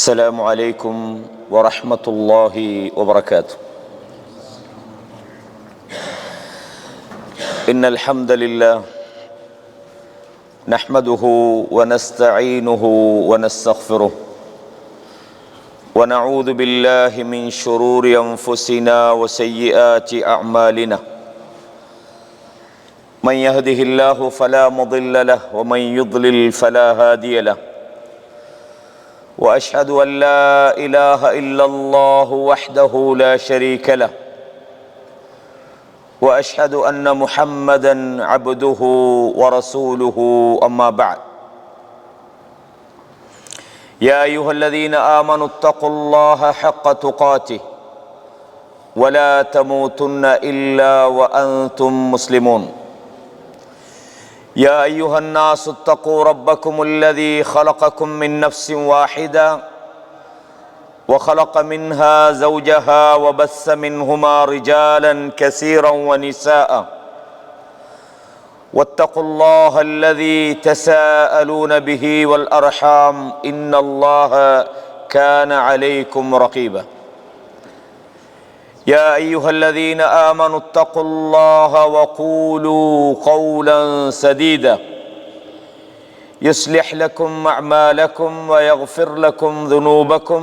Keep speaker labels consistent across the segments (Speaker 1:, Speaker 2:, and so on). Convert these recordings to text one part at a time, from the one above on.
Speaker 1: السلام عليكم ورحمة الله وبركاته. إن الحمد لله نحمده ونستعينه ونستغفره ونعوذ بالله من شرور أنفسنا وسيئات أعمالنا. من يهده الله فلا مضل له ومن يضلل فلا هادي له. وأشهد أن لا إله إلا الله وحده لا شريك له. وأشهد أن محمدًا عبده ورسوله أما بعد. يا أيها الذين آمنوا اتقوا الله حق تقاته ولا تموتن إلا وأنتم مسلمون. يا أيها الناس اتقوا ربكم الذي خلقكم من نفس واحدة وخلق منها زوجها وبث منهما رجالا كثيرا ونساء واتقوا الله الذي تساءلون به والأرحام إن الله كان عليكم رقيبا. يا أيها الذين آمنوا اتقوا الله وقولوا قولا سديدا يصلح لكم أعمالكم ويغفر لكم ذنوبكم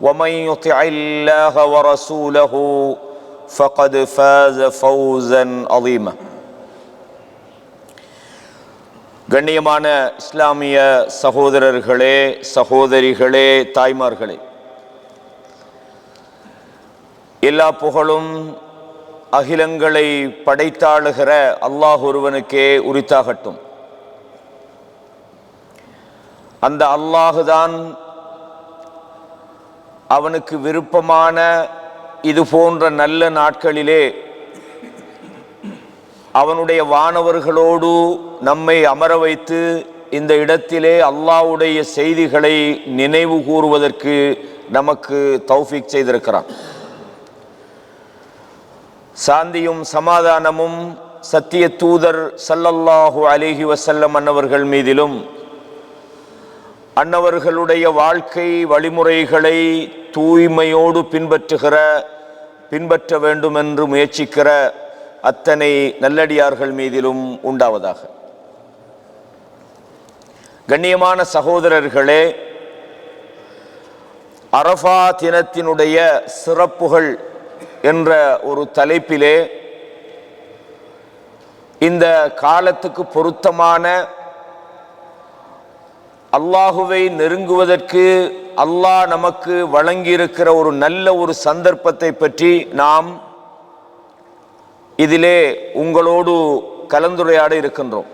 Speaker 1: ومن يطع الله ورسوله فقد فاز فوزا عظيما. கண்ணியமான இஸ்லாமிய சகோதரர்களே, சகோதரிகளே, தாய்மார்களே, எல்லா புகழும் அகிலங்களை படைத்தாளுகிற அல்லாஹ் ஒருவனுக்கே உரித்தாகட்டும். அந்த அல்லாஹுதான் அவனுக்கு விருப்பமான இது போன்ற நல்ல நாட்களிலே அவனுடைய வானவர்களோடு நம்மை அமர வைத்து இந்த இடத்திலே அல்லாஹ்வுடைய செய்திகளை நினைவு கூறுவதற்கு நமக்கு தௌஃபீக் செய்திருக்கிறான். சாந்தியும் சமாதானமும் சத்திய தூதர் ஸல்லல்லாஹு அலைஹி வஸல்லம் அன்னவர்கள் மீதிலும் அன்னவர்களுடைய வாழ்க்கை வழிமுறைகளை தூய்மையோடு பின்பற்ற வேண்டும் என்று முயற்சிக்கிற அத்தனை நல்லடியார்கள் மீதிலும் உண்டாவதாக. கண்ணியமான சகோதரர்களே, அரஃபா தினத்தினுடைய சிறப்புகள் என்ற ஒரு தலைப்பிலே இந்த காலத்துக்கு பொருத்தமான அல்லாஹுவை நெருங்குவதற்கு அல்லாஹ் நமக்கு வழங்கியிருக்கிற ஒரு நல்ல ஒரு சந்தர்ப்பத்தை பற்றி நாம் இதிலே உங்களோடு கலந்துரையாட இருக்கின்றோம்.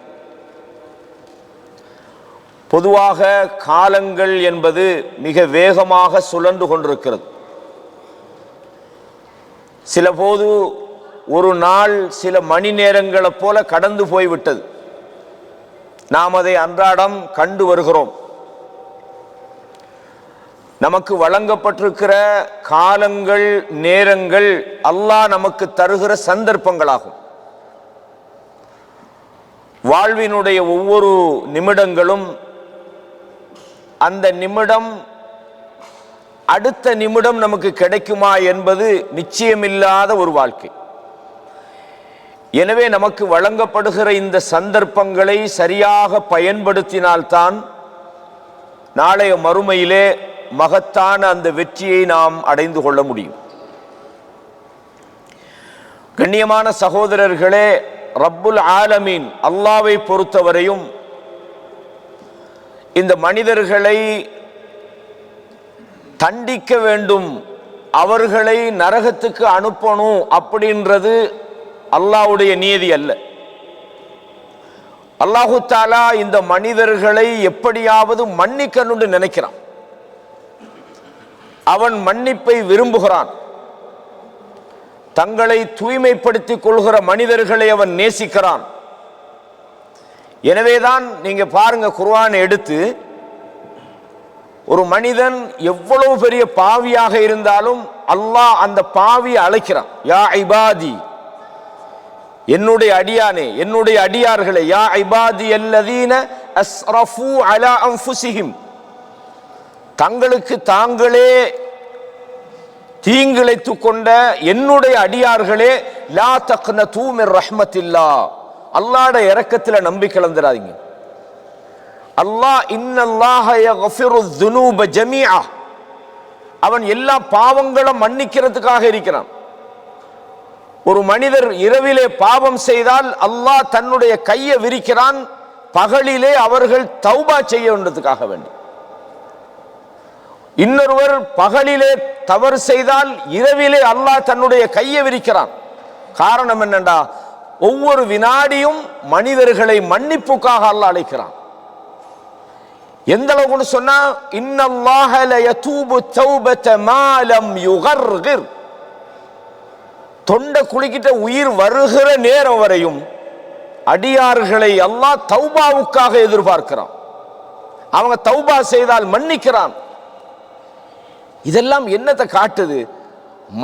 Speaker 1: பொதுவாக காலங்கள் என்பது மிக வேகமாக சுழன்று கொண்டிருக்கிறது. சில போது ஒரு நாள் சில மணி நேரங்களை போல கடந்து போய்விட்டது. நாம் அதை அன்றாடம் கண்டு வருகிறோம். நமக்கு வழங்கப்பட்டிருக்கிற காலங்கள், நேரங்கள் அல்லாஹ் நமக்கு தருகிற சந்தர்ப்பங்களாகும். வாழ்வினுடைய ஒவ்வொரு நிமிடங்களும் அந்த நிமிடம் அடுத்த நிமிடம் நமக்கு கிடைக்குமா என்பது நிச்சயமில்லாத ஒரு வாழ்க்கை. எனவே நமக்கு வழங்கப்படுகிற இந்த சந்தர்ப்பங்களை சரியாக பயன்படுத்தினால்தான் நாளைய மறுமையிலே மகத்தான அந்த வெற்றியை நாம் அடைந்து கொள்ள முடியும். கண்ணியமான சகோதரர்களே, ரப்புல் ஆலமீன் அல்லாஹ்வை பொறுத்தவரையும் இந்த மனிதர்களை தண்டிக்க வேண்டும், அவர்களை நரகத்துக்கு அனுப்பணும் அப்படின்றது அல்லாஹ்வுடைய நியதி அல்ல. அல்லாஹு தஆலா இந்த மனிதர்களை எப்படியாவது மன்னிக்கணும்னு நினைக்கிறான். அவன் மன்னிப்பை விரும்புகிறான். தங்களை தூய்மைப்படுத்திக் கொள்கிற மனிதர்களை அவன் நேசிக்கிறான். எனவேதான் நீங்க பாருங்க, குர்ஆனை எடுத்து ஒரு மனிதன் எவ்வளவு பெரிய பாவியாக இருந்தாலும் அல்லாஹ் அந்த பாவியை அழைக்கிறான். யா இபாதி, என்னுடைய அடியானே, என்னுடைய அடியார்களே, யா இபாதி அல்லதீன அஸ்ரஃபு அலா அன்ஃபுஸிஹிம், தங்களுக்கு தாங்களே தீங்கிழைத்துக் கொண்ட என்னுடைய அடியார்களே, லா தக்னது மிர் ரஹ்மத்தில்லாஹ், அல்லாஹ்வுடைய இரக்கத்தில் நம்பிக்கை இழந்துடாதீங்க. அல்லாஹ் இன்னல்லாஹ யக்ஃபிரு ذுனூப ஜமீஆ, அவன் எல்லா பாவங்களும் மன்னிக்கிறதுக்காக இருக்கிறான். ஒரு மனிதர் இரவிலே பாவம் செய்தால் அல்லாஹ் தன்னுடைய கையை விரிக்கிறான், பகலிலே அவர்கள் தௌபா செய்ய வேண்டதுக்காக வேண்டி. இன்னொருவர் பகலிலே தவறு செய்தால் இரவிலே அல்லாஹ் தன்னுடைய கையை விரிக்கிறான். காரணம் என்னண்டா, ஒவ்வொரு வினாடியும் மனிதர்களை மன்னிப்புக்காக அல்லாஹ் அழைக்கிறான். எந்த அளவுக்கு சொன்னா, இன்னல்லாஹ லயதூபு தௌபத மா லம் யுகர்கிர், தொண்டை குளிக்கிட்ட உயிர் வருகிற நேரம் வரையும் அடியார்களை அல்லாஹ் தௌபாவுக்காக எதிர்பார்க்கிறான். அவங்க தௌபா செய்தால் மன்னிக்கிறான். இதெல்லாம் என்னத்தை காட்டுது?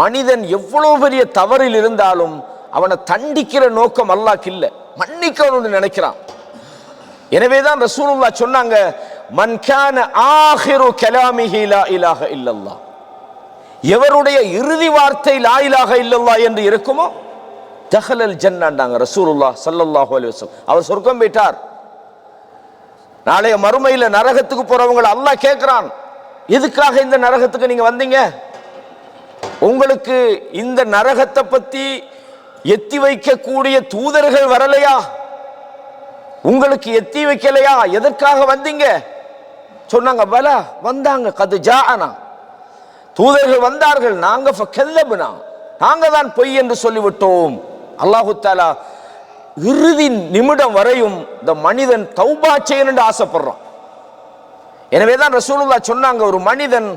Speaker 1: மனிதன் எவ்வளவு பெரிய தவறில் இருந்தாலும் அவனை தண்டிக்கிற நோக்கம் அல்லாஹ்க்கு இல்லை, மன்னிக்கணும்னு நினைக்கிறான். எனவேதான் ரசூலுல்லாஹ் சொன்னாங்க, மன் கான ஆகிரு கலாமிஹி லா இலாஹ இல்லல்லாஹ், எவருடைய இறுதி வார்த்தை லா இலாஹ இல்லல்லாஹ் என்று இருக்குமோ தஹலல் ஜன்னண்டாங்க ரசூலுல்லாஹ் ஸல்லல்லாஹு அலைஹி வஸல்லம். அவர் சொர்க்கம் போயிட்டார். நாளைய மறுமையில நரகத்துக்கு போறவங்களை அல்லாஹ் கேட்கிறான், எதுக்காக இந்த நரகத்துக்கு நீங்க வந்தீங்க? உங்களுக்கு இந்த நரகத்தை பத்தி எத்தி வைக்கக்கூடிய தூதர்கள் வரலையா? உங்களுக்கு எத்தி வைக்கலையா? எதற்காக வந்தீங்க? சொன்னாங்க, பல வந்தாங்க, கது ஜாஅனா, தூதர்கள் வந்தார்கள், நாங்க ஃபகல்லப்னா, நாங்க தான் பொய் என்று சொல்லிவிட்டோம். அல்லாஹு தஆலா இறுதி நிமிடம் வரையும் இந்த மனிதன் தௌபா செய்யணும்னு ஆசைப்படுறான். எனவேதான் ரசூலுல்லாஹ் சொன்னாங்க, ஒரு மனிதன்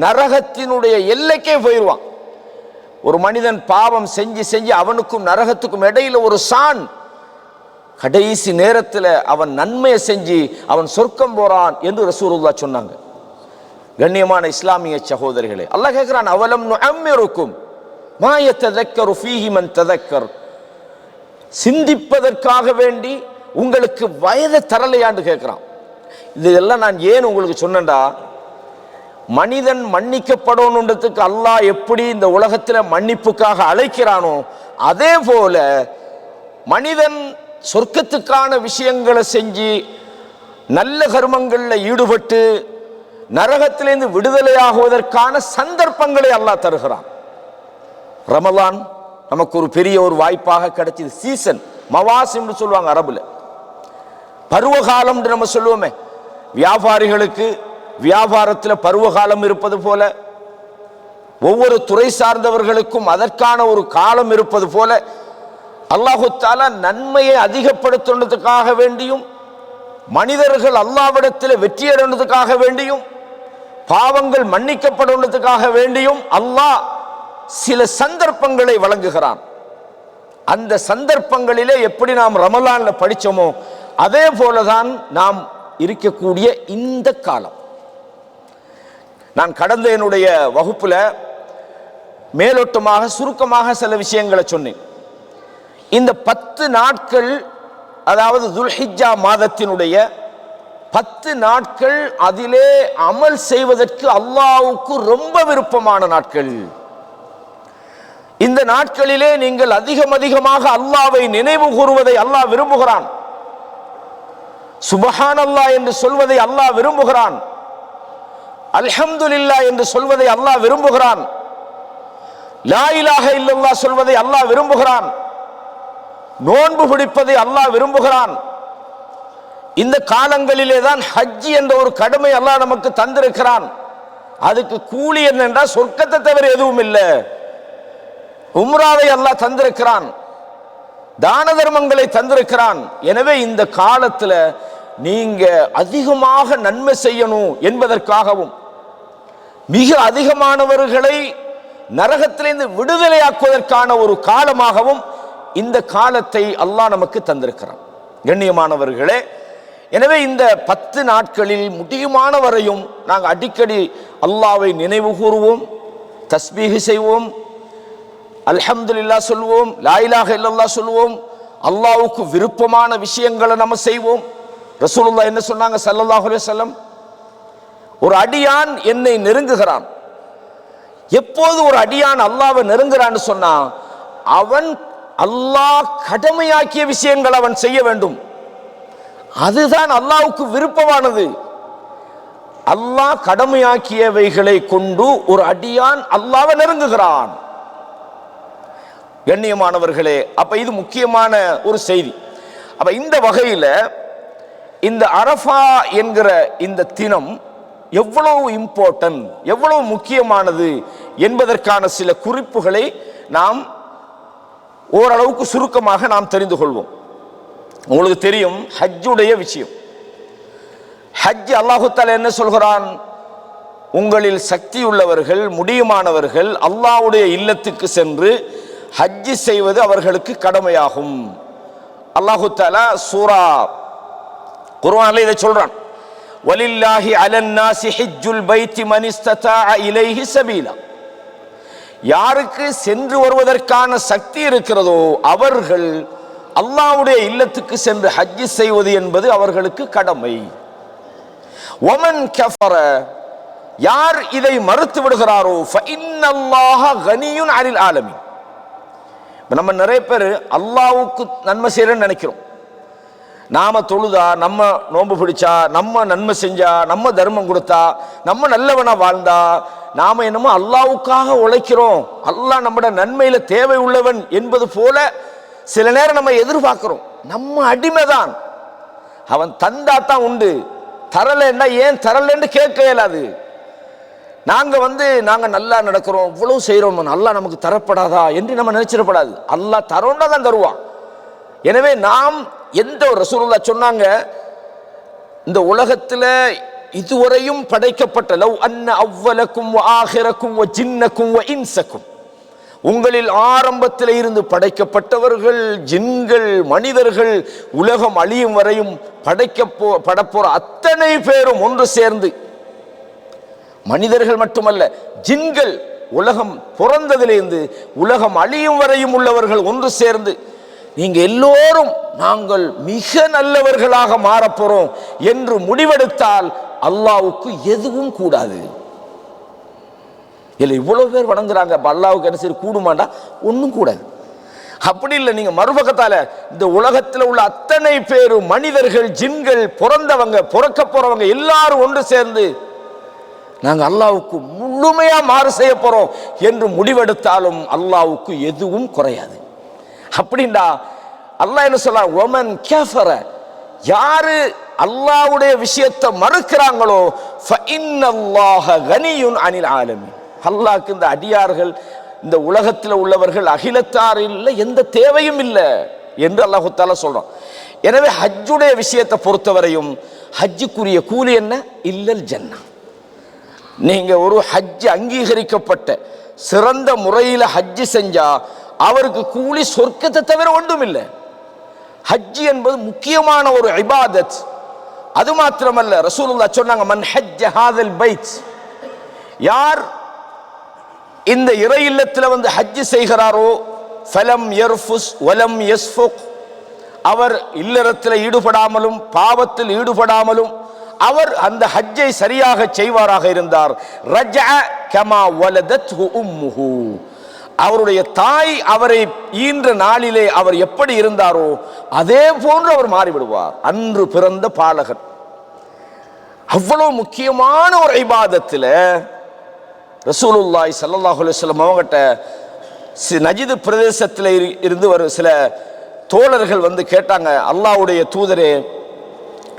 Speaker 1: நரகத்தினுடைய எல்லைக்கே போயிடுவான். ஒரு மனிதன் பாவம் செஞ்சு செஞ்சு அவனுக்கும் நரகத்துக்கும் இடையில ஒரு சான், கடைசி நேரத்தில் அவன் நன்மையை செஞ்சு அவன் சொர்க்கம் போறான் என்று ரசூலுல்லாஹ் சொன்னாங்க. கண்ணியமான இஸ்லாமிய சகோதரிகளே, அல்லாஹ் கேட்கிறான், அவலம் நுஅம்மிருக்கும் மா யததக்கரு ஃபீஹி மன் ததக்கர், சிந்திப்பதற்காக வேண்டி உங்களுக்கு வயதை தரலையான்னு கேட்கிறான். இதெல்லாம் நான் ஏன் உங்களுக்கு சொன்னேன்டா, மனிதன் மன்னிக்கப்படணுன்றதுக்கு அல்லாஹ் எப்படி இந்த உலகத்தில் மன்னிப்புக்காக அழைக்கிறானோ, அதே போல மனிதன் சொர்க்கத்துக்கான விஷயங்களை செஞ்சு நல்ல கர்மங்களில் ஈடுபட்டு நரகத்திலிருந்து விடுதலையாகுவதற்கான சந்தர்ப்பங்களை அல்லாஹ் தருகிறான். ரமலான் நமக்கு ஒரு பெரிய ஒரு வாய்ப்பாக கிடைச்சது. சீசன், மவாசிம் சொல்லுவாங்க அரபுல, பருவகாலம் நம்ம சொல்லுவோமே. வியாபாரிகளுக்கு வியாபாரத்தில் பருவகாலம் இருப்பது போல, ஒவ்வொரு துறை சார்ந்தவர்களுக்கும் அதற்கான ஒரு காலம் இருப்பது போல, அல்லாஹு தஆலா நன்மையை அதிகப்படுத்துவதற்காக வேண்டியும் மனிதர்கள் அல்லாஹ்விடத்தில் வெற்றியடைவதற்காக வேண்டியும் பாவங்கள் மன்னிக்கப்படுவதற்காக வேண்டியும் அல்லாஹ் சில சந்தர்ப்பங்களை வழங்குகிறான். அந்த சந்தர்ப்பங்களிலே எப்படி நாம் ரமலான்ல படிச்சோமோ அதே போலதான் நாம் இருக்கக்கூடிய இந்த காலம். நான் கடந்த என்னுடைய வகுப்புல மேலோட்டமாக சுருக்கமாக சில விஷயங்களை சொன்னேன். இந்த 10 நாட்கள், அதாவது துல்ஹிஜ்ஜா மாதத்தினுடைய 10 நாட்கள், அதிலே அமல் செய்வதற்கு அல்லாஹ்வுக்கு ரொம்ப விருப்பமான நாட்கள். இந்த நாட்களிலே நீங்கள் அதிகமாக அல்லாஹ்வை நினைவு கூறுவதை அல்லாஹ் விரும்புகிறான். சுப்ஹானல்லாஹ் என்று சொல்வதை அல்லாஹ் விரும்புகிறான். அல்ஹம்துலில்லாஹ் என்று சொல்வதை அல்லாஹ் விரும்புகிறான். லா இலாஹ இல்லல்லாஹ் சொல்வதை அல்லாஹ் விரும்புகிறான். நோன்பு பிடிப்பதை அல்லாஹ் விரும்புகிறான். இந்த காலங்களிலே தான் ஹஜ் என்ற ஒரு கடமை அல்லாஹ் நமக்கு தந்திருக்கிறான். அதுக்கு கூலி என்னென்றா சொர்க்கத்தை தவிர எதுவும் இல்லை. உம்ராவை அல்லாஹ் தந்திருக்கிறான், தான தர்மங்களை தந்திருக்கிறான். எனவே இந்த காலத்துல நீங்க அதிகமாக நன்மை செய்யணும் என்பதற்காகவும் மிக அதிகமானவர்களை நரகத்திலிருந்து விடுதலையாக்குவதற்கான ஒரு காலமாகவும் இந்த காலத்தை அல்லாஹ் நமக்கு தந்திருக்கிறான். கண்ணியமானவர்களே, எனவே இந்த 10 நாட்களில் முடியுமானவரையும் நாங்கள் அடிக்கடி அல்லாஹ்வை நினைவு கூறுவோம், தஸ்பீஹ் செய்வோம், அல்ஹம்துலில்லாஹ் சொல்வோம், லா இலாஹ இல்லல்லாஹ் சொல்வோம், அல்லாஹ்வுக்கு விருப்பமான விஷயங்களை நம்ம செய்வோம். ரசூலுல்லாஹ் என்ன சொன்னாங்க ஸல்லல்லாஹு அலைஹி வஸல்லம், ஒரு அடியான் என்னை நெருங்குகிறான். எப்போது ஒரு அடியான் அல்லாஹ்வை நெருங்குறான்னு சொன்னா, அவன் அல்லாஹ் கடமையாக்கிய விஷயங்கள் அவன் செய்ய வேண்டும். அதுதான் அல்லாஹ்வுக்கு விருப்பமானது. அல்லாஹ் கடமையாக்கியவைகளை கொண்டு ஒரு அடியான் அல்லாஹ்வை நெருங்குகிறான். கண்ணியமானவர்களே, அப்ப இது முக்கியமான ஒரு செய்தி. அப்ப இந்த வகையில இந்த அரஃபா என்கிற இந்த தினம் எவ்வளவு இம்பார்ட்டன்ட், எவ்வளவு முக்கியமானது என்பதற்கான சில குறிப்புகளை நாம் ஓரளவுக்கு சுருக்கமாக நாம் தெரிந்து கொள்வோம். உங்களுக்கு தெரியும் ஹஜ்ஜுடைய விஷயம். ஹஜ் அல்லாஹு தஆலா என்ன சொல்கிறான்? உங்களில் சக்தி உள்ளவர்கள், முடியுமானவர்கள் அல்லாஹ்வுடைய இல்லத்துக்கு சென்று ஹஜ் செய்வது அவர்களுக்கு கடமையாகும். அல்லாஹு தஆலா சூரா குர்ஆன்ல இதை சொல்றான். வலில்லாஹி அலன்னாஸி ஹஜ்ஜுல் பைத்தி மன் இஸ்ததாஅ இலைஹி சபீலா. யாருக்கு சென்று வருவதற்கான சக்தி இருக்கிறதோ அவர்கள் அல்லாஹ்வுடைய இல்லத்துக்கு சென்று ஹஜ் செய்வது என்பது அவர்களுக்கு கடமை. வமன் கஃபர, யார் இதை மறுத்து விடுகிறாரோ ஃபஇன்னல்லாஹ கனியுன் அனில் ஆலமீன். நம்ம நிறைய பேர் அல்லாஹ்வுக்கு நன்மை செய்யறேன்னு நினைக்கிறோம். நாம தொழுதா, நம்ம நோன்பு பிடிச்சா, நம்ம நன்மை செஞ்சா, நம்ம தர்மம் கொடுத்தா, நம்ம நல்லவனா வாழ்ந்தா, நாம என்னமோ அல்லாஹ்வுக்காக உழைக்கிறோம், அல்லாஹ் நம்மட நன்மையில தேவை உள்ளவன் என்பது போல சில நேரம் நம்ம எதிர்பார்க்கிறோம். நம்ம அடிமைதான். அவன் தந்தா தான் உண்டு, தரலன்னா ஏன் தரலன்னு கேட்க இயலாது. நாங்க நல்லா நடக்கிறோம், இவ்வளவு செய்யறோம், அல்லாஹ் நமக்கு தரப்படாதா என்று நம்ம நினைச்சிடப்படாது. அல்லாஹ் தரோன்னா தான் தருவான். எனவே நாம் எந்த ஒரு ரசூலுல்லாஹ் சொன்னாங்க, இந்த உலகத்துல இதுவரையும் படைக்கப்பட்ட லவ் அன்ன அவ்வலக்கும் வ ஆகிரக்கும் வ ஜின்னக்கும் வ இன்சக்கும், உங்களில் ஆரம்பத்தில் இருந்து படைக்கப்பட்டவர்கள், ஜின்கள், மனிதர்கள், உலகம் அழியும் வரையும் படப்போற அத்தனை பேரும் ஒன்று சேர்ந்து, மனிதர்கள் மட்டுமல்ல ஜின்கள், உலகம் பிறந்ததிலிருந்து உலகம் அழியும் வரையும் உள்ளவர்கள் ஒன்று சேர்ந்து, நீங்க எல்லோரும் நாங்கள் மிக நல்லவர்களாக மாறப்போறோம் என்று முடிவெடுத்தால் அல்லாஹ்வுக்கு எதுவும் கூடாது. இல்லை இவ்வளவு பேர் வணங்குறாங்க, அல்லாஹ்வுக்கு என்ன சரி கூடுமாண்டா? ஒன்றும் கூடாது. அப்படி இல்லை. நீங்க மறுபக்கத்தால இந்த உலகத்தில் உள்ள அத்தனை பேரும் மனிதர்கள், ஜின்கள், பிறந்தவங்க, பிறக்க போறவங்க எல்லாரும் ஒன்று சேர்ந்து நாங்கள் அல்லாஹ்வுக்கு முழுமையா மாறு செய்ய போறோம் என்று முடிவெடுத்தாலும் அல்லாஹ்வுக்கு எதுவும் குறையாது. அப்படின்னா அல்லாஹ் என்ன சொல்றார்? ஒமன் கஃபர, யாரு அல்லாஹ்வுடைய விஷயத்தை மறுக்கிறாங்களோ ஃபஇன்னல்லாஹ கனியுன் அனில் ஆலமீன். அல்லாஹ்க்கு இந்த அடியார்கள், இந்த உலகத்தில் உள்ளவர்கள், அகிலத்தாரில் எந்த தேவையும் இல்லை என்று அல்லாஹ் தஆலா சொல்றான். எனவே ஹஜ்ஜுடைய விஷயத்தை பொறுத்தவரையும் ஹஜ்ஜுக்குரிய கூலி என்ன? இல்லல் ஜன்னா. நீங்க ஒரு ஹஜ் அங்கீகரிக்கப்பட்ட சிறந்த முறையில் ஹஜ் செஞ்சா அவருக்கு கூலி சொர்க்கத்தை தவிர ஒன்றும் இல்லை. ஹஜ் என்பது முக்கியமான ஒரு இபாதத். அது மாத்திரமல்ல, ரசூலுல்லாஹ் சொன்னாங்க, மன் ஹஜ்ஜ ஹாதல் பைத், யார் இந்த இறை இல்லத்தில் வந்து ஹஜ் செய்கிறாரோ ஃபலம் யர்ஃபுஸ் வலம் யஸ்ஃபுக், அவர் இல்லறத்தில் ஈடுபடாமலும் பாவத்தில் ஈடுபடாமலும் அவர் அந்த ஹஜ்ஜை சரியாக செய்வாராக இருந்தார், ரஜஅ கமா வலதத்ஹு உம்முஹு, அவருடைய தாய் அவரை ஈன்ற நாளிலே அவர் எப்படி இருந்தாரோ அதே போன்று அவர் மாறிவிடுவார், அன்று பிறந்த பாலகர். அவ்வளவு முக்கியமான ஒரு இபாதத்தில் ரசூலுல்லாஹி ஸல்லல்லாஹு அலைஹி வஸல்லம் அவங்ககிட்ட நஜித் பிரதேசத்தில் இருந்து ஒரு சில தோழர்கள் வந்து கேட்டாங்க, அல்லாஹ்வுடைய தூதரே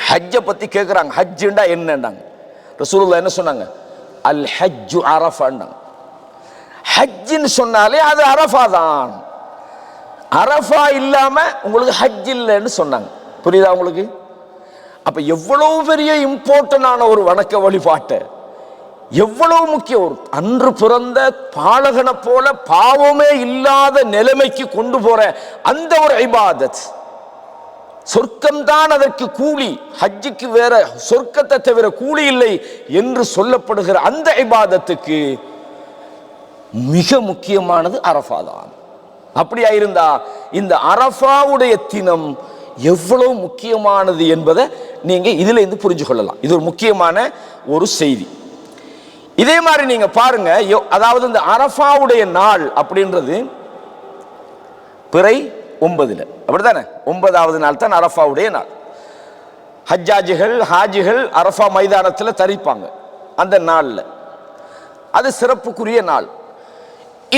Speaker 1: ஹஜ்ஜை பத்தி கேட்குறாங்க, ஹஜ்ஜுண்டா என்னண்டாங்க. ரசூலுல்லாஹ் என்ன சொன்னாங்க? அல் ஹஜ்ஜு அரஃபாண்டாங்க. ஹஜ்ஜின்னு சொன்னாலே அது அரஃபா தான். அரஃபா இல்லாம உங்களுக்கு ஹஜ் இல்லைன்னு சொன்னாங்க. புரியுதா உங்களுக்கு? அப்ப எவ்வளவு பெரிய இம்பார்ட்டன்டான ஒரு வணக்க வழிபாட்டை, எவ்வளவு முக்கியம், ஒரு அன்று பிறந்த பாலகனை போல பாவமே இல்லாத நிலைமைக்கு கொண்டு போற அந்த ஒரு இபாதத், சொர்க்கம்தான் அதற்கு கூலி, ஹஜ்ஜுக்கு வேற சொர்க்கத்தை தவிர கூலி இல்லை என்று சொல்லப்படுகிற அந்த இபாதத்துக்கு மிக முக்கியமானது அரஃபா தான். அப்படியா இருந்தா இந்த அரஃபாவுடைய தினம் எவ்வளவு முக்கியமானது என்பதை நீங்க இதுல இருந்து புரிஞ்சு கொள்ளலாம். இது ஒரு முக்கியமான ஒரு செய்தி. இதே மாதிரி நீங்க பாருங்க, அதாவது இந்த அரஃபாவுடைய நாள் அப்படின்றது பிறை 9, அப்படித்தானே? 9வது நாள் தான் அரஃபாவுடைய நாள். ஹாஜிகள் அரஃபா மைதானத்தில் தரிப்பாங்க அந்த நாள்ல. அது சிறப்புக்குரிய நாள்.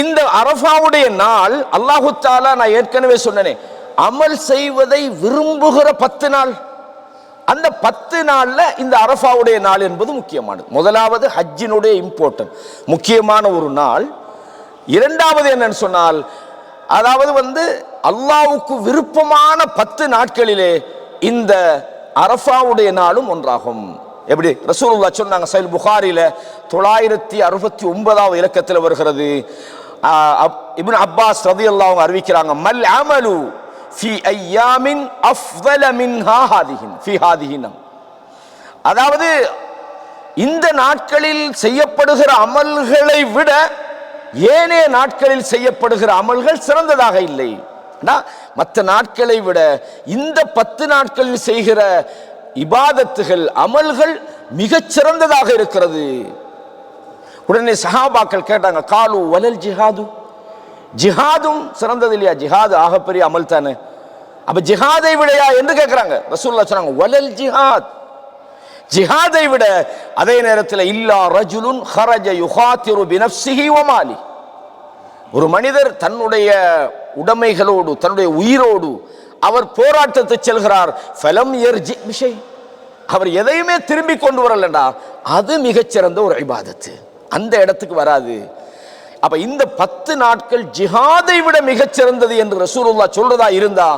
Speaker 1: இந்த அரஃபாவுடைய நாள் அல்லாஹு தஆலா, நான் ஏற்கனவே சொன்னேனே, அமல் செய்வதை விரும்புகிற 10 நாள். அந்த 10 நாள்ல இந்த அரஃபாவுடைய நாள் என்பது முக்கியமானது. முதலாவது ஹஜ்ஜினுடைய இம்பார்ட்டன்ட், முக்கியமான ஒரு நாள். இரண்டாவது என்னன்னு சொன்னால், அதாவது அல்லாஹ்வுக்கு விருப்பமான 10 நாட்களிலே இந்த அரஃபாவுடைய நாளும் ஒன்றாகும். எப்படி ரசூலுல்லாஹ் சொன்னாங்க, சஹீஹ் புகாரில 969வது இலக்கத்தில் வருகிறது. இப்னு அப்பாஸ் ரலியல்லாஹு அன்ஹு அறிவிக்கிறாங்க, மல் அமலு ஃபி அய்யாமின் அஃதல மின்ஹா ஹாதிஹின். அதாவது இந்த நாட்களில் செய்யப்படுகிற அமல்களை விட ஏனைய நாட்களில் செய்யப்படுகிற அமல்கள் சிறந்ததாக இல்லை. மற்ற நாட்களை விட இந்த 10 நாட்களில் செய்கிற இபாதத்துகள், அமல்கள் மிகச் சிறந்ததாக இருக்கிறது. உடனே சஹாபாக்கள் கேட்டாங்க, காலு வலல் ஜிஹாது, ஜிஹாதும் சிறந்தது இல்லையா? ஜிஹாது ஆகப்பெரிய அமல் தானே, அப்ப ஜிஹாதை விடையா என்று கேட்கிறாங்க. ரசூலுல்லாஹ் சொன்னாங்க, வலல் ஜிஹாத், ஜிஹாதை விட. அதே நேரத்தில் இல்லா ரஜுலுன் ஹரஜ யுகாத்திரு பினஃப்ஸிஹி வ மாலி, ஒரு மனிதர் தன்னுடைய உடைமைகளோடு தன்னுடைய உயிரோடு அவர் போராட்டத்தை செல்கிறார். ஃபலம் யர்ஜி பிஷை, அவர் எதையுமே திரும்பி கொண்டு வரலண்டா, அது மிகச்சிறந்த ஒரு இபாதத்து, அந்த இடத்துக்கு வராது. அப்ப இந்த 10 நாட்கள் ஜிஹாதை விட மிகச்சிறந்தது என்று ரசூலுல்லாஹ் சொல்றதா இருந்தா,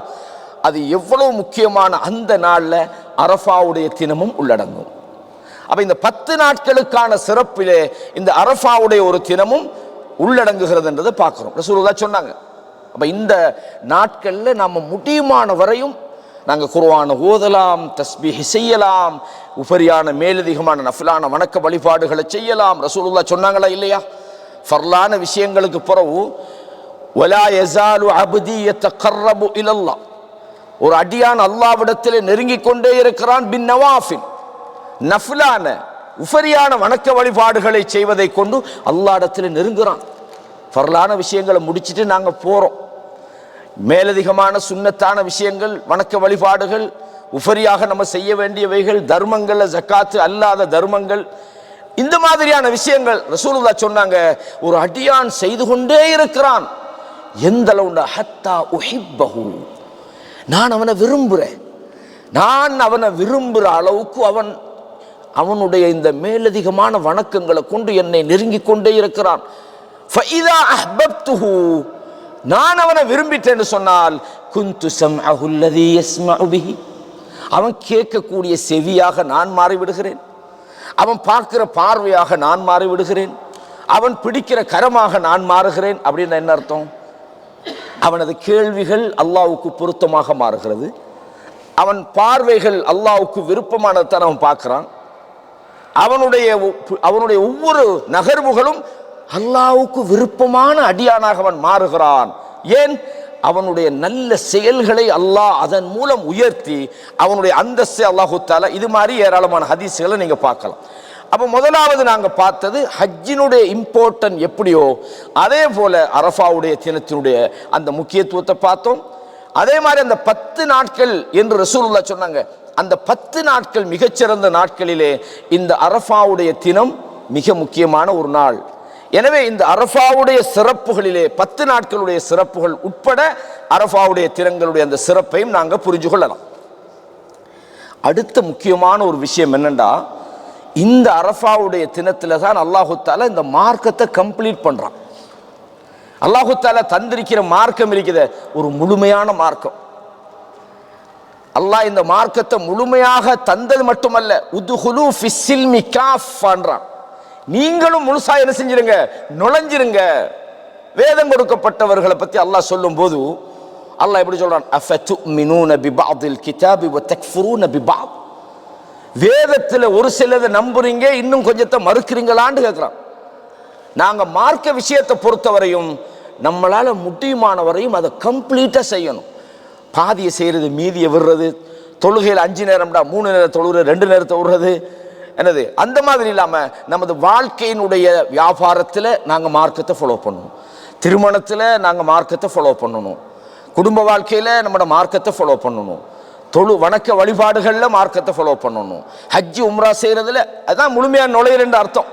Speaker 1: அது எவ்வளவு முக்கியமான அந்த நாள்ல அரஃபாவுடைய தினமும் உள்ளடங்கும். அப்ப இந்த 10 நாட்களுக்கான சிறப்பிலே இந்த அரஃபாவுடைய ஒரு தினமும் உள்ளடங்குகிறது என்றதை பார்க்கிறோம். ரசூலுல்லாஹ் சொன்னாங்க. அப்ப இந்த நாட்கள்ல நம்ம முடியுமான வரையும் நாங்க குர்ஆனை ஓதலாம், தஸ்பீஹ் செய்யலாம், உபரியான மேலதிகமான நஃபிலான வணக்க வழிபாடுகளை செய்யலாம். ரசூலுல்லாஹ் சொன்னாங்களா இல்லையா? ஃபர்லான விஷயங்களுக்கு பிறகு வலா யஸாலு அப்தி யதகர்ரபு இலல்லாஹ், ஒரு அடியான் அல்லாஹ்விடத்திலே நெருங்கிக் கொண்டே இருக்கிறான். பின் நவாஃபில், நஃபிலான உபரியான வணக்க வழிபாடுகளை செய்வதை கொண்டு அல்லாஹ்விடத்திலே நெருங்குறான். ஃபர்லான விஷயங்களை முடிச்சுட்டு நாங்க போறோம், மேலதிகமான சுன்னத்தான விஷயங்கள், வணக்க வழிபாடுகள், உபரியாக நம்ம செய்ய வேண்டியவைகள், தர்மங்கள், ஜக்காத்து அல்லாத தர்மங்கள், இந்த மாதிரியான விஷயங்கள் ரசூலுல்லாஹ் சொன்னாங்க, ஒரு அடியான் செய்து கொண்டே இருக்கிறான். எந்த அளவுண்டா ஹத்தா உஹிப்பஹு, நான் அவனை விரும்புறேன், நான் அவனை விரும்புகிற அளவுக்கு அவனுடைய இந்த மேலதிகமான வணக்கங்களை கொண்டு என்னை நெருங்கிக் கொண்டே இருக்கிறான். ஃபஇதா அஹ்பப்துஹு, நான் அவனை விரும்பிட்டேன்னு சொன்னால், குந்து சம்அஹு அல்லதீ யஸ்மஉ பிஹி, அவன் கேட்கக்கூடிய செவியாக நான் மாறிவிடுகிறேன், அவன் பார்க்கிற பார்வையாக நான் மாறிவிடுகிறேன், அவன் பிடிக்கிற கரமாக நான் மாறுகிறேன். அப்படின்னு என்ன அர்த்தம்? அவனது கேள்விகள் அல்லாஹ்வுக்கு பொருத்தமாக மாறுகிறது, அவன் பார்வைகள் அல்லாஹ்வுக்கு விருப்பமானதை அவன் பார்க்கிறான், அவனுடைய ஒவ்வொரு நகர்வுகளும் அல்லாஹ்வுக்கு விருப்பமான அடியானாக அவன் மாறுகிறான். ஏன்? அவனுடைய நல்ல செயல்களை அல்லாஹ் அதன் மூலம் உயர்த்தி அவனுடைய அந்தஸ்தை அல்லாஹு தஆலா, இது மாதிரி ஏராளமான ஹதீஸ்களை நீங்க பார்க்கலாம். அப்ப முதலாவது நாங்க பார்த்தது ஹஜ்ஜினுடைய இம்பார்ட்டன்ட் எப்படியோ அதே போல அரஃபாவுடைய தினத்தினுடைய அந்த முக்கியத்துவத்தை பார்த்தோம். அதே மாதிரி அந்த 10 நாட்கள் என்று ரசூலுல்லாஹ் சொன்னாங்க, அந்த 10 நாட்கள் மிகச்சிறந்த நாட்களிலே இந்த அரஃபாவுடைய தினம் மிக முக்கியமான ஒரு நாள். எனவே இந்த அரஃபாவுடைய சிறப்புகளிலே 10 நாட்களுடைய சிறப்புகள் உட்பட அரஃபாவுடைய தினங்களுடைய அந்த சிறப்பையும் நாங்கள் புரிஞ்சு கொள்ளலாம். அடுத்த முக்கியமான ஒரு விஷயம் என்னண்டா, இந்த அரஃபாவுடைய தினத்தில் தான் அல்லாஹு தஆலா இந்த மார்க்கத்தை கம்ப்ளீட் பண்றான். அல்லாஹு தஆலா தந்திருக்கிற மார்க்கம் இருக்குது ஒரு முழுமையான மார்க்கம். அல்லாஹ் இந்த மார்க்கத்தை முழுமையாக தந்தது மட்டுமல்ல, உதுஹுலு ஃபிஸ்ஸில்மி காஃபான்றான், நீங்களும் முழுசா என்ன செஞ்சிருங்க, நுழைஞ்சிருங்க. வேதம் கொடுக்கப்பட்டவர்களை பத்தி அல்லாஹ் சொல்லும் போது அல்லாஹ் எப்படி சொல்றான், அஃபதுமினூன பிபஅதில் கிதாபி வ தக்ஃபுரூன பிபஅத், வேதத்தில் ஒரு சிலதை நம்புறீங்க, இன்னும் கொஞ்சத்தை மறுக்கிறீங்களான்னு கேட்கிறான். நாங்க மார்க்க விஷயத்தை பொறுத்தவரையும் நம்மளால முடியுமானவரையும் அதை கம்ப்ளீட்டா செய்யணும். பாதியை செய்கிறது மீதியை விடுறது, தொழுகையில் 5 நேரம்டா 3 நேரம் தொழுகிறது, 2 நேரத்தை விடுறது என்னது. அந்த மாதிரி இல்லாமல் நமது வாழ்க்கையினுடைய வியாபாரத்தில் நாங்கள் மார்க்கத்தை ஃபாலோ பண்ணணும், திருமணத்தில் நாங்கள் மார்க்கத்தை ஃபாலோ பண்ணணும், குடும்ப வாழ்க்கையில் நம்மளோட மார்க்கத்தை ஃபாலோ பண்ணணும், வணக்க வழிபாடுகளில் மார்க்கத்தை ஃபாலோ பண்ணணும், ஹஜ்ஜி உம்ரா செய்கிறதுல அதுதான் முழுமையாக நுழையிறன்னு அர்த்தம்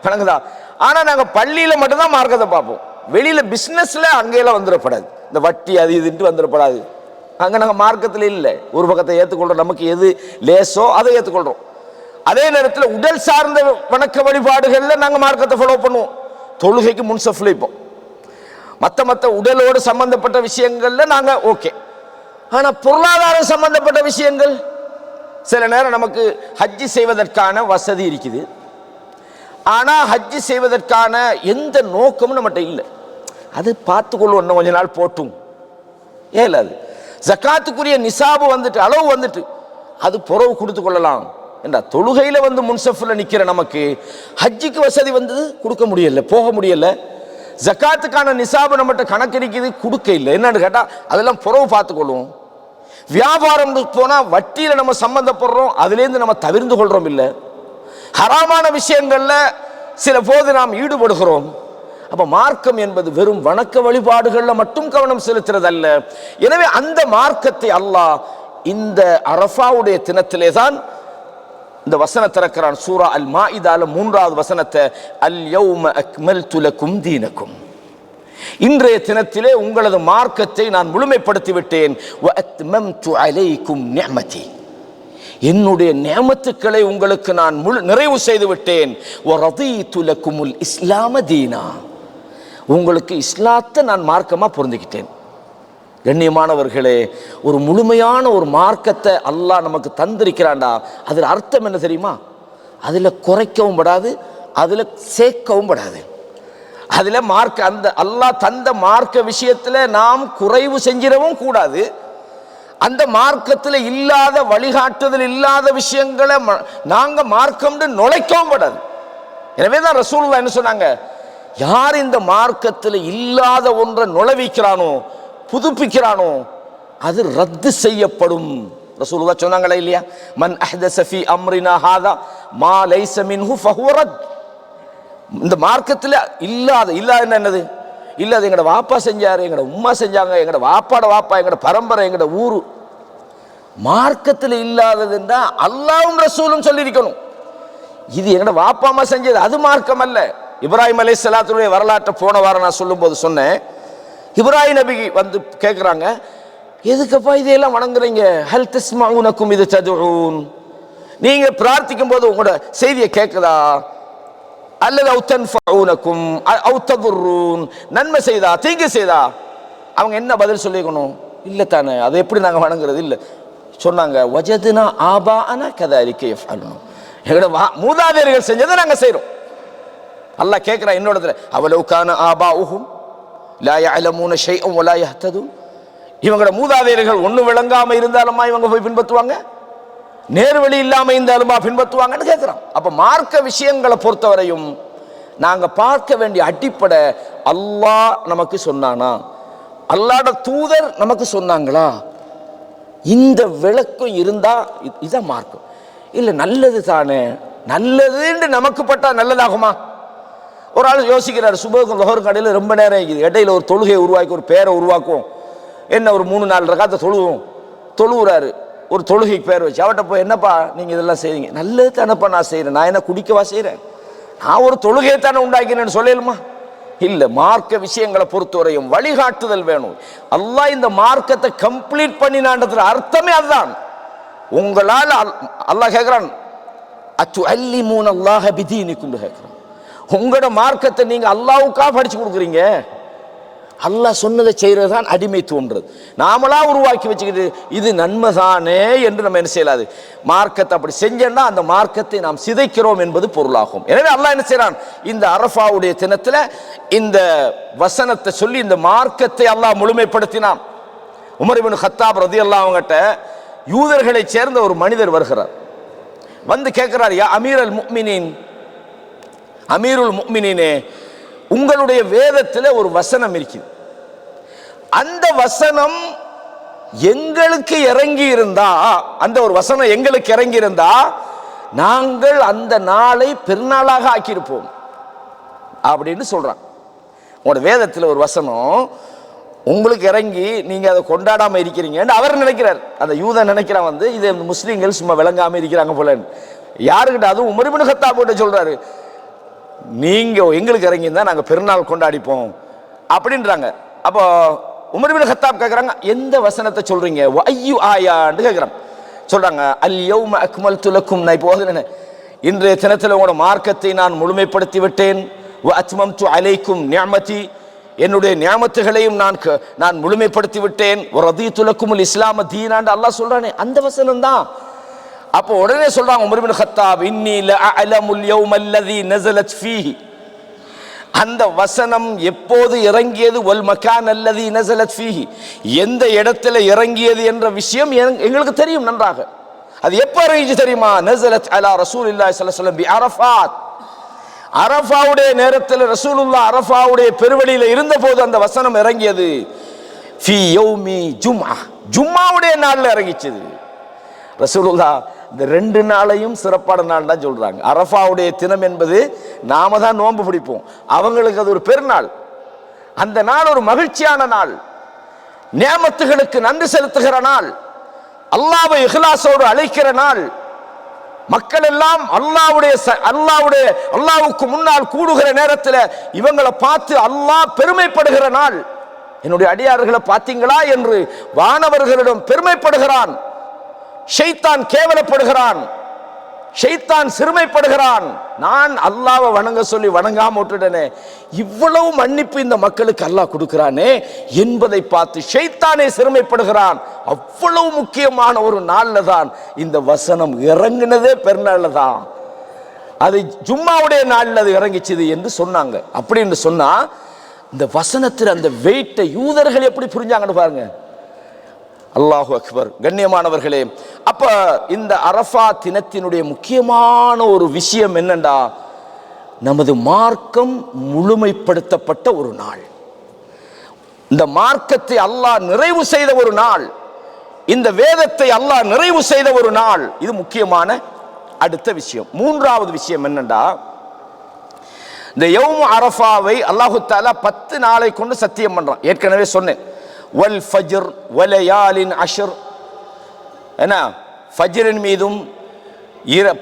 Speaker 1: வணங்குதா. ஆனால் நாங்கள் பள்ளியில் மட்டும்தான் மார்க்கத்தை பார்ப்போம், வெளியில் பிஸ்னஸில் அங்கேயெல்லாம் வந்துடப்படாது, இந்த வட்டி அது இதுன்ட்டு வந்துடப்படாது. அங்கே நாங்கள் மார்க்கத்தில் இல்லை, ஒரு பக்கத்தை ஏற்றுக்கொள்கிறோம், நமக்கு எது லேசோ அதை ஏற்றுக்கொள்கிறோம். அதே நேரத்தில் உடல் சார்ந்த வணக்க வழிபாடுகளில் நாங்கள் மார்க்கத்தை ஃபாலோ பண்ணுவோம், தொழுகைக்கு முன்சஃப்ல இப்போம், மற்ற உடலோடு சம்பந்தப்பட்ட விஷயங்கள்ல நாங்கள் ஓகே. ஆனால் பொருளாதாரம் சம்பந்தப்பட்ட விஷயங்கள் சில நேரம் நமக்கு ஹஜ்ஜி செய்வதற்கான வசதி இருக்குது, ஆனால் ஹஜ்ஜி செய்வதற்கான எந்த நோக்கமும் நம்மகிட்ட இல்லை, அது பார்த்துக்கொள்வோம் இன்னும் கொஞ்ச நாள் போட்டும் ஏலாது. ஜக்காத்துக்குரிய நிசாபு வந்துட்டு அளவு வந்துட்டு அது புறவு கொடுத்து கொள்ளலாம் என்றா, தொழுகையில் வந்து முன்சஃபில் நிற்கிற நமக்கு ஹஜ்ஜிக்கு வசதி வந்தது கொடுக்க முடியல, போக முடியல. ஜக்காத்துக்கான நிசாபு நம்மகிட்ட கணக்கு இருக்குது, கொடுக்க இல்லை. என்னன்னு கேட்டால் அதெல்லாம் புறவு பார்த்துக்கொள்வோம். வியாபாரம் போனால் வட்டியில் நம்ம சம்பந்தப்படுறோம், அதுலேருந்து நம்ம தவிர்ந்து கொள்றோம் இல்லை. ஹராமான விஷயங்கள்ல சில போது நாம் ஈடுபடுகிறோம். அப்ப மார்க்கம் என்பது வெறும் வணக்க வழிபாடுகளில் மட்டும் கவனம் செலுத்துறது அல்ல. எனவே அந்த மார்க்கத்தை அல்லாஹ் இந்த அரஃபாவுடைய தினத்திலே தான் இந்த வசனத்தை திறக்கிறான். சூரா அல் மாஇதால 3வது வசனத்தை, அல் யௌம அக்மல்து லகும் தீனக்கும், இன்றைய தினத்திலே உங்களது மார்க்கத்தை நான் முழுமைப்படுத்தி விட்டேன். வ அத்மம்து அலைக்கும் நிஅமதி, என்னுடைய நியமத்துக்களை உங்களுக்கு நான் நிறைவு செய்து விட்டேன். வ ரதீது லகுமுல் இஸ்லாம தீனா, உங்களுக்கு இஸ்லாத்தை நான் மார்க்கமா பொருந்திக்கிட்டேன். கண்ணியமானவர்களே, ஒரு முழுமையான ஒரு மார்க்கத்தை அல்லாஹ் நமக்கு தந்திருக்கிறான்டா, அதில் அர்த்தம் என்ன தெரியுமா? அதில் குறைக்கவும் படாது, அதில் சேர்க்கவும் படாது. அதில் மார்க்க அந்த அல்லாஹ் தந்த மார்க்க விஷயத்தில் நாம் குறைவு செஞ்சிடவும் கூடாது, அந்த மார்க்கத்தில் இல்லாத வழிகாட்டுதல் இல்லாத விஷயங்களை நாங்கள் மார்க்கம்னு நுழைக்கவும் படாது. எனவே தான் ரசூலுல்லாஹ் என்ன சொன்னாங்க, யார் இந்த மார்க்கத்தில் இல்லாத ஒன்றை நுழைவிக்கிறானோ புதுப்பிக்கிறானோ அது ரத்து செய்யப்படும். ரசூலுல்லாஹ் சொன்னாங்களா இல்லையா, மன் அஹ்தஸ ஃபீ அம்ரினா ஹாதா மா லைஸ மின்ஹு ஃபஹுவ ரத். இந்த மார்க்கத்தில் இல்லாத என்னது இல்லாத, எங்கட வாப்பா செஞ்சாரு, எங்கட உம்மா செஞ்சாங்க, எங்கட வாப்பாட வாப்பா, எங்கட பரம்பரை, எங்கட ஊரு, மார்க்கத்தில் இல்லாததுன்னா அல்லாஹ்வும் ரசூலும் சொல்லியிருக்கணும். இது எங்கட வாப்பா அம்மா செஞ்சது, அது மார்க்கம் அல்ல. இப்ராஹிம் அலைஹிஸ்ஸலாத்துடைய வரலாற்றை போன வாரம் நான் சொல்லும் போது சொன்னேன். இப்ராஹிம் நபி வந்து கேட்குறாங்க, எதுக்கப்பா இதையெல்லாம் வணங்குறீங்க? ஹல் தஸ்மஊனக்கும் இது ததுஊன், நீங்க பிரார்த்திக்கும் போது உங்களோட செய்தியை கேட்குதா? அல்லது அவு தன்ஃபஊனக்கும் அவு ததுர்ரூன், நன்மை செய்தா தீங்கு செய்தா? அவங்க என்ன பதில் சொல்லிக்கணும்? இல்லை தானே, அதை எப்படி நாங்கள் வணங்குறது? இல்லை சொன்னாங்க, வஜதுனா ஆபாஅனா கதாலிக யஃஅலூன், எங்களோட மூதாதையர்கள் செஞ்சதை நாங்கள் செய்கிறோம். அல்லாஹ் கேட்குறான் என்னோடத்துல, அவலவ் கான ஆபாஉஹும் லா யஅலமூன ஷைஅன் வலா யஹ்ததூன், இவங்களோட மூதாதையர்கள் ஒன்று விளங்காம இருந்தாலுமா இவங்க போய் பின்பற்றுவாங்க, நேர்வழி இல்லாம இருந்தாலுமா பின்பற்றுவாங்கன்னு கேட்குறான். அப்ப மார்க்க விஷயங்களை பொறுத்தவரையும் நாங்க பார்க்க வேண்டிய அடிப்படை, அல்லாஹ் நமக்கு சொன்னானா, அல்லாஹ்வோட தூதர் நமக்கு சொன்னாங்களா, இந்த விளக்கம் இருந்தா இதான் மார்க்கம். இல்லை நல்லது தானே, நல்லதுன்னு நமக்கு பட்டா நல்லதாகுமா? ஒரு ஆள் யோசிக்கிறார், சுபஹுக்கும் லுஹருக்கு இடையில ரொம்ப நேரம் இருக்குது, இடையில ஒரு தொழுகையை உருவாக்கி ஒரு பேரை உருவாக்குவோம், என்ன ஒரு 3-4 ரகாத்தை தொழுவுறாரு, ஒரு தொழுகைக்கு பேர் வச்சு அவட்ட போய், என்னப்பா நீங்க இதெல்லாம் செய்றீங்க? நல்லது தானப்பா நான் செய்யறேன், நான் என்ன குடிக்கவா செய்யறேன், நான் ஒரு தொழுகையை தானே உண்டாக்கினேன்னு சொல்லலுமா? இல்லை, மார்க்க விஷயங்களை பொறுத்தவரையும் வழிகாட்டுதல் வேணும். அல்லாஹ் இந்த மார்க்கத்தை கம்ப்ளீட் பண்ணினான்றதுல அர்த்தமே அதுதான். உங்களால் அல்லாஹ் கேட்கிறான், அத்துஅல்லிமூன அல்லாஹ பிதீனிக்கும் கேட்கிறான், உங்களோட மார்க்கத்தை நீங்க அல்லாஹ்வுக்கா படிச்சு கொடுக்குறீங்க. அல்லாஹ் சொன்னதை செய்யறது தான் அடிமைத்துவம்ன்றது. நாமளா உருவாக்கி வச்சுக்கிட்டு இது நன்மைதானே என்று நம்ம என்ன செய்யலாது, மார்க்கத்தை அப்படி செஞ்சோம்னா அந்த மார்க்கத்தை நாம் சிதைக்கிறோம் என்பது பொருளாகும். எனவே அல்லாஹ் என்ன செய்யறான், இந்த அரஃபாவுடைய தினத்துல இந்த வசனத்தை சொல்லி இந்த மார்க்கத்தை அல்லாஹ் முழுமைப்படுத்தினான். உமர் இப்னு கத்தாப் ரலியல்லாஹு அன்ஹுட்ட யூதர்களை சேர்ந்த ஒரு மனிதர் வருகிறார், வந்து கேட்கிறார், யா அமீருல் முஃமினீன், அமீருல் முஃமினீனே, உங்களுடைய வேதத்தில் ஒரு வசனம் இருக்குது, அந்த வசனம் எங்களுக்கு இறங்கி இருந்தா, அந்த ஒரு வசனம் எங்களுக்கு இறங்கி இருந்தா நாங்கள் அந்த நாளை பெருநாளாக ஆக்கியிருப்போம் அப்படின்னு சொல்றான். உங்களோட வேதத்தில் ஒரு வசனம் உங்களுக்கு இறங்கி நீங்க அதை கொண்டாடாம இருக்கிறீங்கன்னு அவர் நினைக்கிறார். அந்த யூதன் நினைக்கிறான் வந்து இது முஸ்லீம்கள் சும்மா விளங்காம இருக்கிறாங்க போல. யாருக்கிட்ட? அதுவும் உமர் இப்னு கத்தாப் கிட்ட சொல்றாரு, நீங்க எங்களுக்கு இறங்கி இருந்தா நாங்க பெருநாள் கொண்டாடிப்போம் அப்படின்றாங்க. அப்போ உமர் இப்னு கத்தாப் கேட்கறாங்க, எந்த வசனத்தை சொல்றீங்க? ஐயு ஆயான்னு கேட்கறாங்க. சொல்றாங்க, அல் யௌம அக்மல்து லக்கும், நான் இப்போ ஓதுனேன், இன்றைய தினத்தில் உங்களோட மார்க்கத்தை நான் முழுமைப்படுத்தி விட்டேன். வ அத்மம்து அலைக்கும் நிஅமதி, என்னுடைய நியாமத்துகளையும் நான் முழுமைப்படுத்தி விட்டேன். ரதீது லக்குமுல் இஸ்லாம தீனான்னு அல்லாஹ் சொல்றானே, அந்த வசனம் தான். அப்போ உடனே சொல்றாங்க உமர் இப்னு கத்தாப், இன்னி லஅலமுல் யௌமல்லதி நஸலத் ஃபீஹி, அந்த வசனம் எப்போது இறங்கியது, வல் மகான் அல்லதி நஸலத் ஃபீஹி, எந்த இடத்துல இறங்கியது என்ற விஷயம் எங்களுக்கு தெரியும் நன்றாக. அது எப்ப இறங்கிச்சு தெரியுமா? நஸலத் அலா ரசூலில்லாஹி ஸல்லல்லாஹு அலைஹி வஸல்லம் பி அரஃபாத், அரஃபாவுடைய நேரத்தில் ரசூலுல்லாஹ் அரஃபாவுடைய பெருவெளியில இருந்தபோது அந்த வசனம் இறங்கியது. ஃபீ யௌமி ஜும்ஆ, ஜும்மாவுடைய நாள்ல இறங்கிச்சு. ரசூலுல்லாஹ் இந்த 2 நாளையும் சிறப்பான நாள் தான் சொல்றாங்க. அரஃபாவுடைய தினம் என்பது நாம தான் நோன்பு பிடிப்போம், அவங்களுக்கு அது ஒரு பெருநாள். அந்த நாள் ஒரு மகிழ்ச்சியான நாள், நியாமத்துகளுக்கு நன்றி செலுத்துகிற நாள், அல்லாஹ்வை இஹ்லாஸோடு அழைக்கிற நாள். மக்கள் எல்லாம் அல்லாஹ்வுக்கு முன்னால் கூடுகிற நேரத்தில் இவங்களை பார்த்து அல்லாஹ் பெருமைப்படுகிற நாள். என்னுடைய அடியார்களை பார்த்தீங்களா என்று வானவர்களிடம் பெருமைப்படுகிறான். ஷைத்தான் கேவலப்படுகிறான், ஷைத்தான் சிறுமைப்படுகிறான். நான் அல்லாஹ்வை வணங்க சொல்லி வணங்காம விட்டுட்டேனே, இவ்வளவு மன்னிப்பு இந்த மக்களுக்கு அல்லாஹ் கொடுக்கிறானே என்பதை பார்த்து ஷைத்தானே சிறுமைப்படுகிறான். அவ்வளவு முக்கியமான ஒரு நாள்ல தான் இந்த வசனம் இறங்கினதே, பெருநாள்ல தான். அது ஜும்மாவுடைய நாள்ல அது இறங்கிச்சுது என்று சொன்னாங்க. அப்படின்னு சொன்னா இந்த வசனத்தில் அந்த வெயிட்டை யூதர்கள் எப்படி புரிஞ்சாங்கன்னு பாருங்க. அல்லாஹு அக்பர். கண்ணியமானவர்களே, அப்ப இந்த அரஃபா தினத்தினுடைய முக்கியமான ஒரு விஷயம் என்னண்டா, நமது மார்க்கம் முழுமைப்படுத்தப்பட்ட ஒரு நாள், இந்த மார்க்கத்தை அல்லாஹ் நிறைவு செய்த ஒரு நாள், இந்த வேதத்தை அல்லாஹ் நிறைவு செய்த ஒரு நாள். இது முக்கியமான அடுத்த விஷயம். மூன்றாவது விஷயம் என்னண்டா, இந்த யௌம் அரஃபாவை அல்லாஹு தஆலா 10 நாளை கொண்டு சத்தியம் பண்றான். ஏற்கனவே சொன்னேன், வல் ஃபஜ்ர் வலயாலின் அஷ்ர், என்ன, ஃபஜ்ரின் மீதும்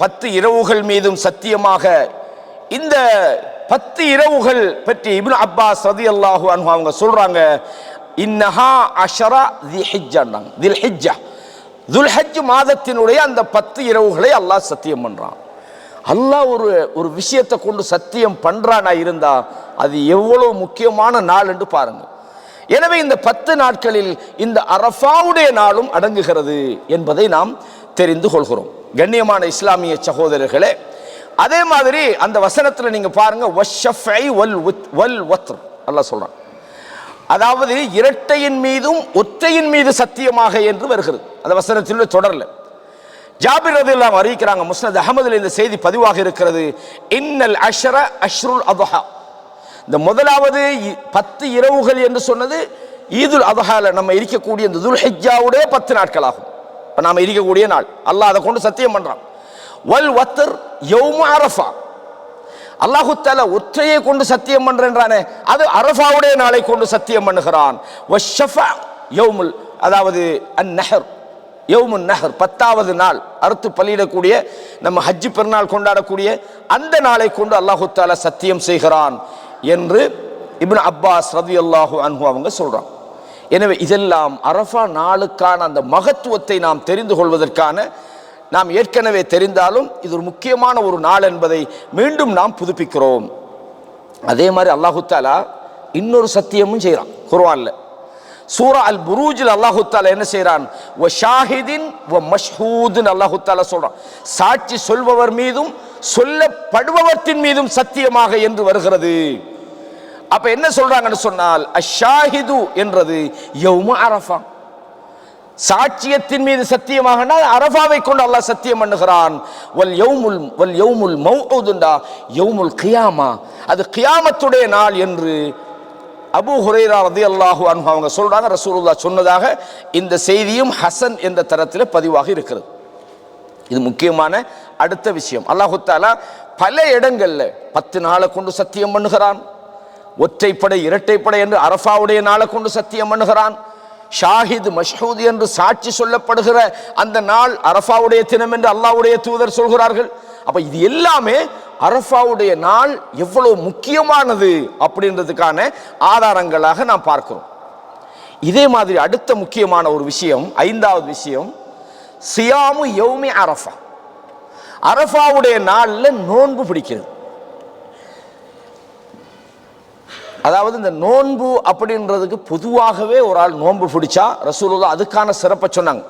Speaker 1: 10 இரவுகள் மீதும் சத்தியமாக. இந்த 10 இரவுகள் பற்றி இப்னு அப்பாஸ் ரலியல்லாஹு அன்ஹு அவங்க சொல்றாங்க, இன்னஹா அஷரா தில்ஹிஜ்ஜான்றாங்க. தில்ஹிஜ்ஜா, துல்ஹஜ் மாதத்தினுடைய அந்த 10 இரவுகளை அல்லாஹ் சத்தியம் பண்றான். அல்லாஹ் ஒரு விஷயத்தை கொண்டு சத்தியம் பண்றானா இருந்தா அது எவ்வளவு முக்கியமான நாள் என்று பாருங்க. எனவே இந்த 10 நாட்களில் இந்த அரஃபாவுடைய நாளும் அடங்குகிறது என்பதை நாம் தெரிந்து கொள்கிறோம். கண்ணியமான இஸ்லாமிய சகோதரர்களே, அதே மாதிரி அந்த வசனத்தில் நீங்க பாருங்க, வஷ்ஷஃபை வல் வத்ர் அல்லாஹ் சொல்றான். அதாவது இரட்டையின் மீதும் ஒற்றையின் மீது சத்தியமாக என்று வருகிறது அந்த வசனத்தில் தொடரல. ஜாபிர் ரலியல்லாஹு அன்ஹு அறிவிக்கிறாங்க, முஸ்னத் அஹ்மதில் இந்த செய்தி பதிவாக இருக்கிறது, இன்னல் அஷ்ர அஷ்ருல் அத்ஹா, இந்த முதலாவது 10 இரவுகள் என்று சொன்னது ஈதுல் அத்ஹால நம்ம இருக்கக்கூடிய இந்த துல்ஹிஜ்ஜாவுடைய 10 நாட்கள் ஆகும். இப்போ நாம இருக்கக்கூடிய நாள் அல்லாஹ் அதை கொண்டு சத்தியம் பண்றான். வல் வத்ர் யௌம் அரஃபா, அல்லாஹு தஆலா ஒற்றையை கொண்டு சத்தியம் பண்றானே, அது அரஃபாவுடைய நாளை கொண்டு சத்தியம் பண்ணுகிறான். வஷ்ஷஃபா யௌமுல், அதாவது அந்நஹர், யௌமுன் நஹர் 10வது நாள், அறுத்து பலியிடக்கூடிய நம்ம ஹஜ் பெருநாள் கொண்டாடக்கூடிய அந்த நாளை கொண்டு அல்லாஹு தஆலா சத்தியம் செய்கிறான் என்று இப்னு அப்பாஸ் ரலியல்லாஹு அன்ஹு அவங்க சொல்றாங்க. எனவே இதெல்லாம் அரஃபா நாளுக்கான அந்த மகத்துவத்தை நாம் தெரிந்து கொள்வதற்கான, நாம் ஏற்கனவே தெரிந்தாலும் இது ஒரு முக்கியமான ஒரு நாள் என்பதை மீண்டும் நாம் புதுப்பிக்கிறோம். அதே மாதிரி அல்லாஹு தஆலா இன்னொரு சத்தியமும் செய்கிறான் குர்ஆன்ல. சூரா அல் புரூஜில் அல்லாஹு தஆலா என்ன செய்கிறான், வ ஷாஹிதின் வ மஷ்ஹூதின் அல்லாஹு தஆலா சொல்றான். சாட்சி சொல்பவர் மீதும் சொல்லப்படுபவற்றின் மீதும் சத்தியமாக என்று வருகிறது. அப்ப என்ன சொல்றாங்கன்னு சொன்னால், அஷாஹிது என்றது யௌமு அரஃபா, சாட்சியத்தின் மீது சத்தியமாக அரஃபாவை கொண்டு அல்லாஹ் சத்தியம் பண்ணுகிறான். வல் யௌமுல் மௌஊதுண்டா யௌமுல் கியாமா, அது கியாமத்துடைய நாள் என்று அபூ ஹுரைரா ரலியல்லாஹு அன்ஹு அவங்க சொல்றாங்க, ரசூலுல்லாஹ் சொன்னதாக இந்த செய்தியும் ஹசன் என்ற தரத்தில் பதிவாக இருக்கிறது. இது முக்கியமான அடுத்த விஷயம். அல்லாஹு தஆலா பல இடங்கள்ல 10 நாளை கொண்டு சத்தியம் பண்ணுகிறான், ஒற்றைப்படை இரட்டைப்படை என்று அரஃபாவுடைய நாளை கொண்டு சத்தியம் பண்ணுகிறான், ஷாஹித் மஷ்ஹூத் என்று சாட்சி சொல்லப்படுகிற அந்த நாள் அரஃபாவுடைய தினம் என்று அல்லாஹ்வுடைய தூதர் சொல்கிறார்கள். அப்ப இது எல்லாமே அரஃபாவுடைய நாள் எவ்வளவு முக்கியமானது அப்படின்றதுக்கான ஆதாரங்களாக நாம் பார்க்கிறோம். இதே மாதிரி அடுத்த முக்கியமான ஒரு விஷயம், 5வது விஷயம், சியாமு யௌமி அரஃபா. அரஃபாவுடைய நாள்ல நோன்பு பிடிக்கிறது. அதாவது இந்த நோன்பு அப்படின்றதுக்கு பொதுவாகவே ஒரு ஆள் நோன்பு பிடிச்சா ரசூலுல்லாஹ் அதுக்கான சிறப்பை சொன்னாங்க.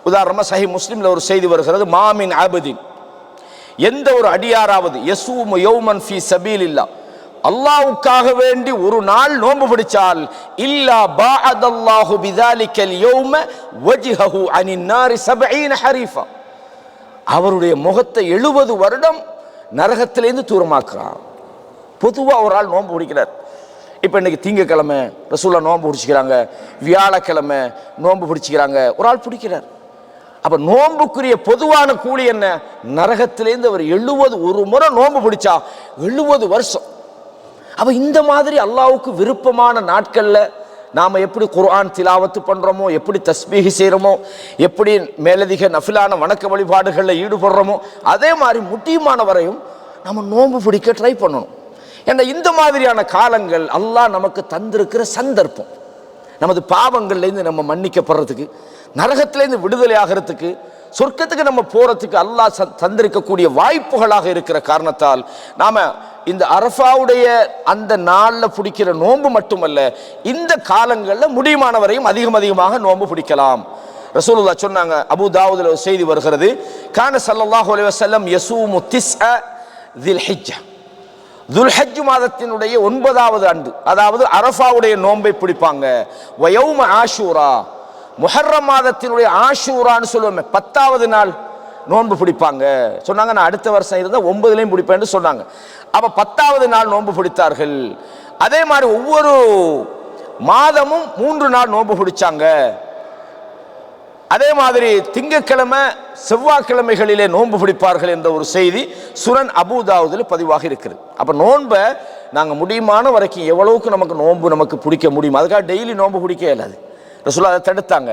Speaker 1: உதாரணமா சஹீஹ் முஸ்லிம்ல ஒரு செய்தி வருகிறது, மாமின் அபதின், எந்த ஒரு அடியாராவது யஸூமு யௌமன் ஃபீ சபீலில்லாஹ், அல்லாஹ்வுக்காக வேண்டி ஒரு நாள் நோன்பு பிடிச்சால், இல்லா பாஅதல்லாஹு பிதாலிகல் யௌம வஜ்ஹஹு அனின் நாரி 70 ஹரீஃபா, அவருடைய முகத்தை 70 வருடம் நரகத்திலிருந்து தூரமாக்குறான். பொதுவா ஒரு ஆள் நோன்பு பிடிக்கிறார். இப்போ இன்னைக்கு திங்கக்கிழமை ரசூலுல்லாஹ் நோன்பு பிடிச்சிக்கிறாங்க, வியாழக்கிழமை நோன்பு பிடிச்சிக்கிறாங்க, ஒரு ஆள் பிடிக்கிறார். அப்ப நோன்புக்குரிய பொதுவான கூலி என்ன? நரகத்திலேருந்து அவர் 70 ஒரு முறை நோன்பு பிடிச்சா 70 வருஷம். அப்ப இந்த மாதிரி அல்லாஹ்வுக்கு விருப்பமான நாட்கள்ல நாம எப்படி குர்ஆன் திலாவத்து பண்றோமோ, எப்படி தஸ்பீஹ் செய்யறோமோ, எப்படி மேலதிக நஃபிலான வணக்க வழிபாடுகளில் ஈடுபடுறோமோ, அதே மாதிரி முடியுமான வரையும் நம்ம நோன்பு பிடிக்க ட்ரை பண்ணணும். ஏன்னா இந்த மாதிரியான காலங்கள் அல்லாஹ் நமக்கு தந்திருக்கிற சந்தர்ப்பம். நமது பாவங்கள்லேருந்து நம்ம மன்னிக்கப்படுறதுக்கு, நரகத்திலேருந்து விடுதலை ஆகிறதுக்கு, சொர்க்கத்துக்கு நம்ம போறதுக்கு அல்லாஹ் தந்திருக்கக்கூடிய வாய்ப்புகளாக இருக்கிற காரணத்தால் நாம இந்த அரஃபாவுடைய அந்த நாளில் பிடிக்கிற நோன்பு மட்டுமல்ல, இந்த காலங்களில் முடியுமானவரையும் அதிகமாக நோன்பு பிடிக்கலாம். ரசூலுல்லாஹ் சொன்னாங்க, அபூ தாவூதுல ஒரு செய்தி வருகிறது, கான ஸல்லல்லாஹு அலைஹி வஸல்லம் யஸூமு 9 தில்ஹிஜ்ஜா, துல்ஹஜ் மாதத்தினுடைய 9வது அன்று, அதாவது அரஃபாவுடைய நோன்பை பிடிப்பாங்க. வயௌம ஆஷூரா, முஹர்ரம் மாதத்தினுடைய ஆஷூரான்னு சொல்லுவோமே 10வது நாள் நோன்பு பிடிப்பாங்க. சொன்னாங்க, நான் அடுத்த வருஷம் இருந்தால் 9லையும் பிடிப்பேன்னு சொன்னாங்க. அப்ப 10வது நாள் நோன்பு பிடித்தார்கள். அதே மாதிரி ஒவ்வொரு மாதமும் 3 நாள் நோன்பு பிடிச்சாங்க. அதே மாதிரி திங்கட்கிழமை செவ்வாய்க்கிழமைகளிலே நோன்பு பிடிப்பார்கள் என்ற ஒரு செய்தி சுனன் அபூ தாவூதில் பதிவாக இருக்கிறது. அப்ப நோன்பை நாங்கள் முடியுமான வரைக்கும் எவ்வளவுக்கு நமக்கு பிடிக்க முடியும், அதுக்காக டெய்லி நோன்பு பிடிக்க இயலாது. ரசூலுல்லாஹ் அதை தடுத்தாங்க.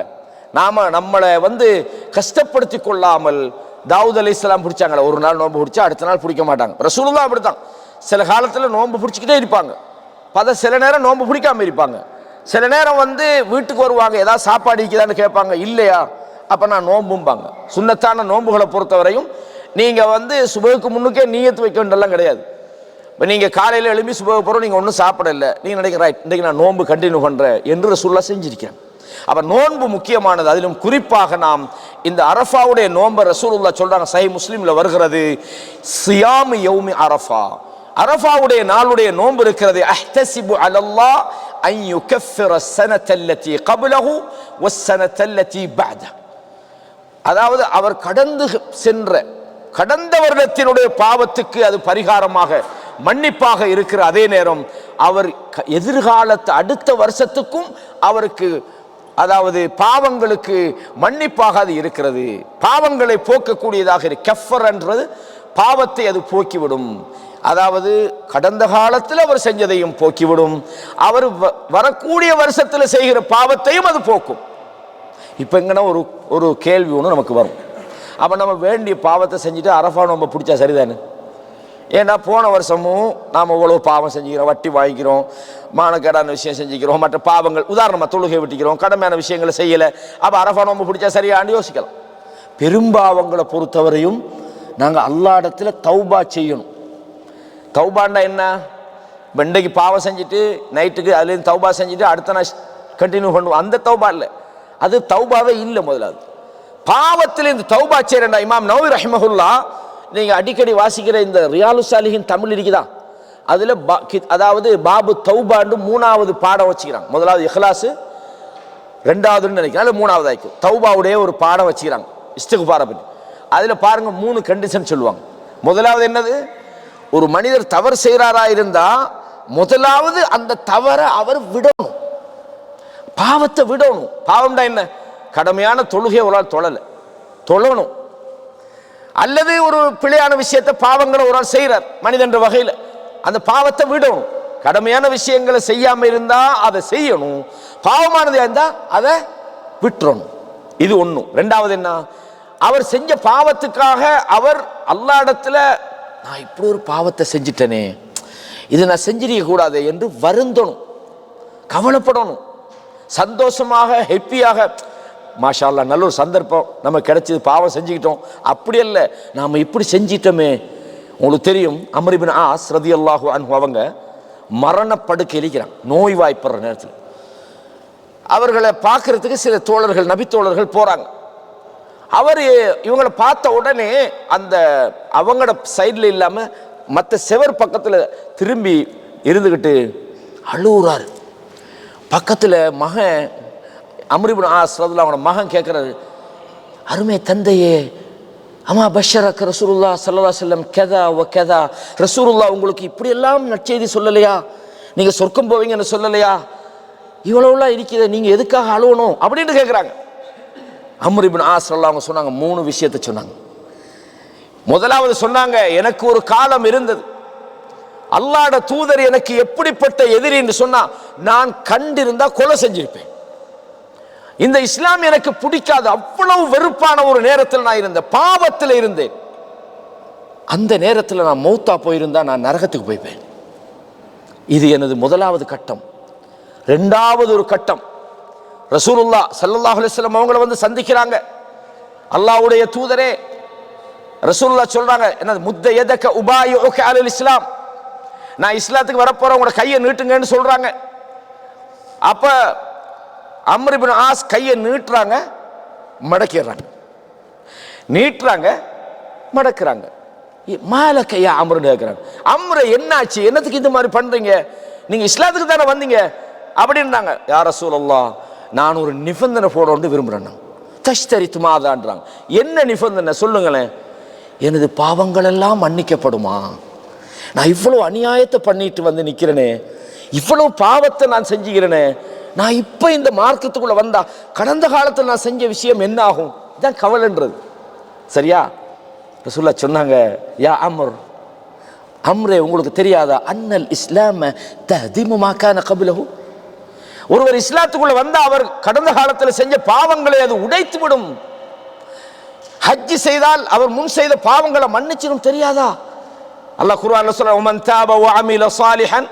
Speaker 1: நாம நம்மளை கஷ்டப்படுத்தி கொள்ளாமல், தாவூத் அலைஹிஸ்ஸலாம் பிடிச்சாங்களே, ஒரு நாள் நோன்பு பிடிச்சா அடுத்த நாள் பிடிக்க மாட்டாங்க. ரசூலுல்லாஹ் அப்படித்தான். சில காலத்தில் நோன்பு பிடிச்சிக்கிட்டே இருப்பாங்க, சில நேரம் நோன்பு பிடிக்காம இருப்பாங்க. சில நேரம் வீட்டுக்கு வருவாங்க, ஏதாவது சாப்பாடு இருக்குதான்னு கேட்பாங்க, இல்லையா அப்ப நான் நோன்பும்பாங்க. சுன்னத்தான நோன்புகளை பொறுத்தவரையும் நீங்க சுபகுக்கு முன்னுக்கே நீயத்து வைக்க வேண்டியெல்லாம் கிடையாது. இப்போ நீங்க காலையில் எழுப்பி சுபகு போகிறோம், நீங்க ஒன்றும் சாப்பிடல, நீங்க நினைக்கிற ரைட் இன்றைக்கு நான் நோன்பு கண்டினியூ பண்றேன் என்று ரசூலுல்லாஹ் செஞ்சிருக்கேன். அப்ப நோன்பு முக்கியமானது. அதிலும் குறிப்பாக நாம் இந்த அரஃபாவுடைய நோன்பை ரசூலுல்லாஹ் சொல்றாங்க, சஹீஹ் முஸ்லிம்ல வருகிறது, சியாமு யௌமி அரஃபா, அரஃபாவுடைய நாளுடைய நோன்பு இருக்கிறது, அஹ்தஸிபு அலல்லாஹ் அன் யுகஃபிர ஸனத அல்லதி கப்லஹு வஸ்ஸனத அல்லதி பஅதஹு, அதாவது அவர் கடந்து சென்ற கடந்த வருடத்தினுடைய பாவத்துக்கு அது பரிகாரமாக மன்னிப்பாக இருக்கிற அதே நேரம் அவர் எதிர்காலத்து அடுத்த வருஷத்துக்கும் அவருக்கு, அதாவது பாவங்களுக்கு மன்னிப்பாக அது இருக்கிறது, பாவங்களை போக்கக்கூடியதாக இருக்கு. கஃபர் என்றது பாவத்தை அது போக்கிவிடும், அதாவது கடந்த காலத்தில் அவர் செஞ்சதையும் போக்கிவிடும், அவர் வரக்கூடிய வருஷத்தில் செய்கிற பாவத்தையும் அது போக்கும். இப்போ எங்கன்னா ஒரு கேள்வி ஒன்று நமக்கு வரும், அப்போ நம்ம வேண்டிய பாவத்தை செஞ்சுட்டு அரஃபா நோன்பை பிடிச்சா சரிதானே? ஏன்னா போன வருஷமும் நாம் இவ்வளோ பாவம் செஞ்சுக்கிறோம், வட்டி வாங்கிக்கிறோம், மானக்கேடான விஷயம் செஞ்சுக்கிறோம், மற்ற பாவங்கள் உதாரணமாக தொழுகை விட்டுக்கிறோம், கடமையான விஷயங்களை செய்யலை, அப்போ அரஃபா நோன்பு பிடிச்சா சரியான்னு யோசிக்கலாம். பெரும்பாவங்களை பொறுத்தவரையும் நாங்கள் அல்லாஹ் இடத்துல தௌபா செய்யணும். தௌபாண்டா என்ன? இன்றைக்கு பாவம் செஞ்சுட்டு நைட்டுக்கு அதுலேருந்து தௌபா செஞ்சுட்டு அடுத்த நாள் கண்டினியூ பண்ணுவோம், அந்த தௌபா இல்லை, அது தௌபாவே இல்லை. முதலாவது பாவத்திலிருந்து தௌபா செய்யறா. இமாம் நவவி ரஹிமஹுல்லாஹ் நீங்க அடிக்கடி வாசிக்கிற இந்த ரியாலு சாலிஹின் தமிழ் இருக்குதா, அதுல அதாவது பாபு தௌபாண்டு 3வது பாடம் வச்சுக்கிறாங்க. முதலாவது இஹ்லாஸ், 2வதுன்னு நினைக்கிறேன், அல்ல 3வது ஆயிக்கும் தௌபாவுடைய ஒரு பாடம் வச்சுக்கிறாங்க இஸ்திக்ஃபாரை பற்றி. அதுல பாருங்க 3 கண்டிஷன் சொல்லுவாங்க. முதலாவது என்னது? ஒரு மனிதர் தவறு செய்கிறாரா இருந்தா முதலாவது அந்த தவறை அவர் விடணும், பாவத்தை விடணும். பாவம்டா என்ன? கடமையான தொழுகை ஒரு ஆள் தொழணும், அல்லது ஒரு பிழையான விஷயத்தை பாவங்களை ஒரு ஆள் செய்யறார் மனிதன்ற வகையில், அந்த பாவத்தை விடணும். கடமையான விஷயங்களை செய்யாம இருந்தா அதை செய்யணும், பாவமானது இருந்தா அதை விட்டுறணும். இது ஒண்ணு. ரெண்டாவது என்ன? அவர் செஞ்ச பாவத்துக்காக அவர் அல்லாஹ் இடத்துல நான் இப்படி ஒரு பாவத்தை செஞ்சிட்டனே, இது நான் செஞ்சிருக்க கூடாது என்று வருந்தணும், கவலைப்படணும், சந்தோஷமாக ஹெப்பியாக மாஷா அல்லாஹ் நல்ல ஒரு சந்தர்ப்பம் நம்ம கிடைச்சது, பாவம் செஞ்சுக்கிட்டோம் அப்படி அல்ல, நாம இப்படி செஞ்சிட்டோமே. உங்களுக்கு தெரியும் அம்ர் இப்னு ஆஸ் ரலியல்லாஹு அன்ஹு அவங்க மரணப்படுக்கையில் இருக்கிறாங்க, நோய்வாய்ப்படுற நேரத்தில். அவர்களை பார்க்கறதுக்கு சில தோழர்கள், நபி தோழர்கள் போறாங்க. அவர் இவங்களை பார்த்த உடனே அந்த அவங்களோட சைடில் இல்லாம மற்ற செவர் பக்கத்தில் திரும்பி இருந்துக்கிட்டு அழுகுறாரு. பக்கத்தில் மகன் அம்ர் இப்னு ஆஸ் ரலியல்லாஹு அவனோட மகன் கேட்கிறாரு, அருமை தந்தையே, அம்மா பஷரக் ரசூலுல்லாஹ் ஸல்லல்லாஹு அலைஹி வஸல்லம் கதா வ கதா, ரசூலுல்லாஹ் உங்களுக்கு இப்படியெல்லாம் நற்செய்தி சொல்லலையா, நீங்க சொர்க்கம் போவீங்கன்னு சொல்லலையா, இவ்வளவுலாம் இருக்குது, நீங்க எதுக்காக அழுவணும் அப்படின்னு கேட்குறாங்க. அம்ர் இப்னு ஆஸ் ரலியல்லாஹு அவங்க சொன்னாங்க, 3 விஷயத்தை சொன்னாங்க. முதலாவது சொன்னாங்க, எனக்கு ஒரு காலம் இருந்தது, அல்லாஹ்வுடைய தூதர் எனக்கு எப்படிப்பட்ட எதிரின்னு சொன்னா நான் கண்டிருந்தா கொலை செஞ்சிருப்பேன். இந்த இஸ்லாம் எனக்கு பிடிக்காது, அவ்வளவு வெறுப்பான ஒரு நேரத்தில் நான் இருந்தேன், பாவத்தில் இருந்தேன். அந்த நேரத்தில் நான் மௌத்தா போயிருந்தா நான் நரகத்துக்கு போய்ப்பேன். இது எனது முதலாவது கட்டம். ரெண்டாவது ஒரு கட்டம், ரசூலுல்லாஹ் ஸல்லல்லாஹு அலைஹி வஸல்லம் அவங்கள வந்து சந்திக்கிறாங்க. அல்லாஹ்வுடைய தூதரே, ரசூலுல்லாஹ் சொல்றாங்க, என்னது முத்த யதக உபாயிஉக அலல் இஸ்லாம், நான் இஸ்லாத்துக்கு வரப்போறேன், உங்களோட கையை நீட்டுங்கன்னு சொல்றாங்க. அப்ப அம்ர் இப்னு ஆஸ் கையை நீட்டுறாங்க, மடக்கிறாங்க, நீட்டுறாங்க, மடக்கிறாங்க. மாலக்கையா அம்ருன்னு கேட்கிறாங்க, அம்ரு என்னாச்சு, என்னத்துக்கு இந்த மாதிரி பண்றீங்க, நீங்க இஸ்லாத்துக்கு தானே வந்தீங்க அப்படின்னாங்க. யா ரசூலல்லாஹ், நான் ஒரு நிபந்தனை போடணும்னு விரும்புறேன். தஷ்தரித்து மாதான்றாங்க. என்ன நிபந்தனை சொல்லுங்களேன். எனது பாவங்கள் எல்லாம் மன்னிக்கப்படுமா? நான் இவ்வளவு அநியாயத்தை பண்ணிட்டு வந்து நிக்கிறேனே, இவ்வளவு பாவத்தை நான் செஞ்சுக்கிறேனே, நான் இப்ப இந்த மார்க்கத்துக்குள்ள வந்தா கடந்த காலத்தில் நான் செஞ்ச விஷயம் என்ன ஆகும்? இதான் கவலைன்றது. சரியா? ரசூலுல்லாஹ் சொன்னாங்க, யா அம்ர், அம்ரே உங்களுக்கு தெரியாதா, அன்னல் இஸ்லாம தஹ்திமு மா கான கப்லஹு, ஒருவர் இஸ்லாத்துக்குள்ள வந்தா அவர் கடந்த காலத்தில் செஞ்ச பாவங்களை அது உடைத்து விடும். ஹஜ் செய்தால் அவர் முன் செய்த பாவங்களை மன்னிச்சிடும், தெரியாதா? அல்லாஹ் குர்ஆன்ல சொல்றான், உமன் தாப வ அமில சாலிஹன்,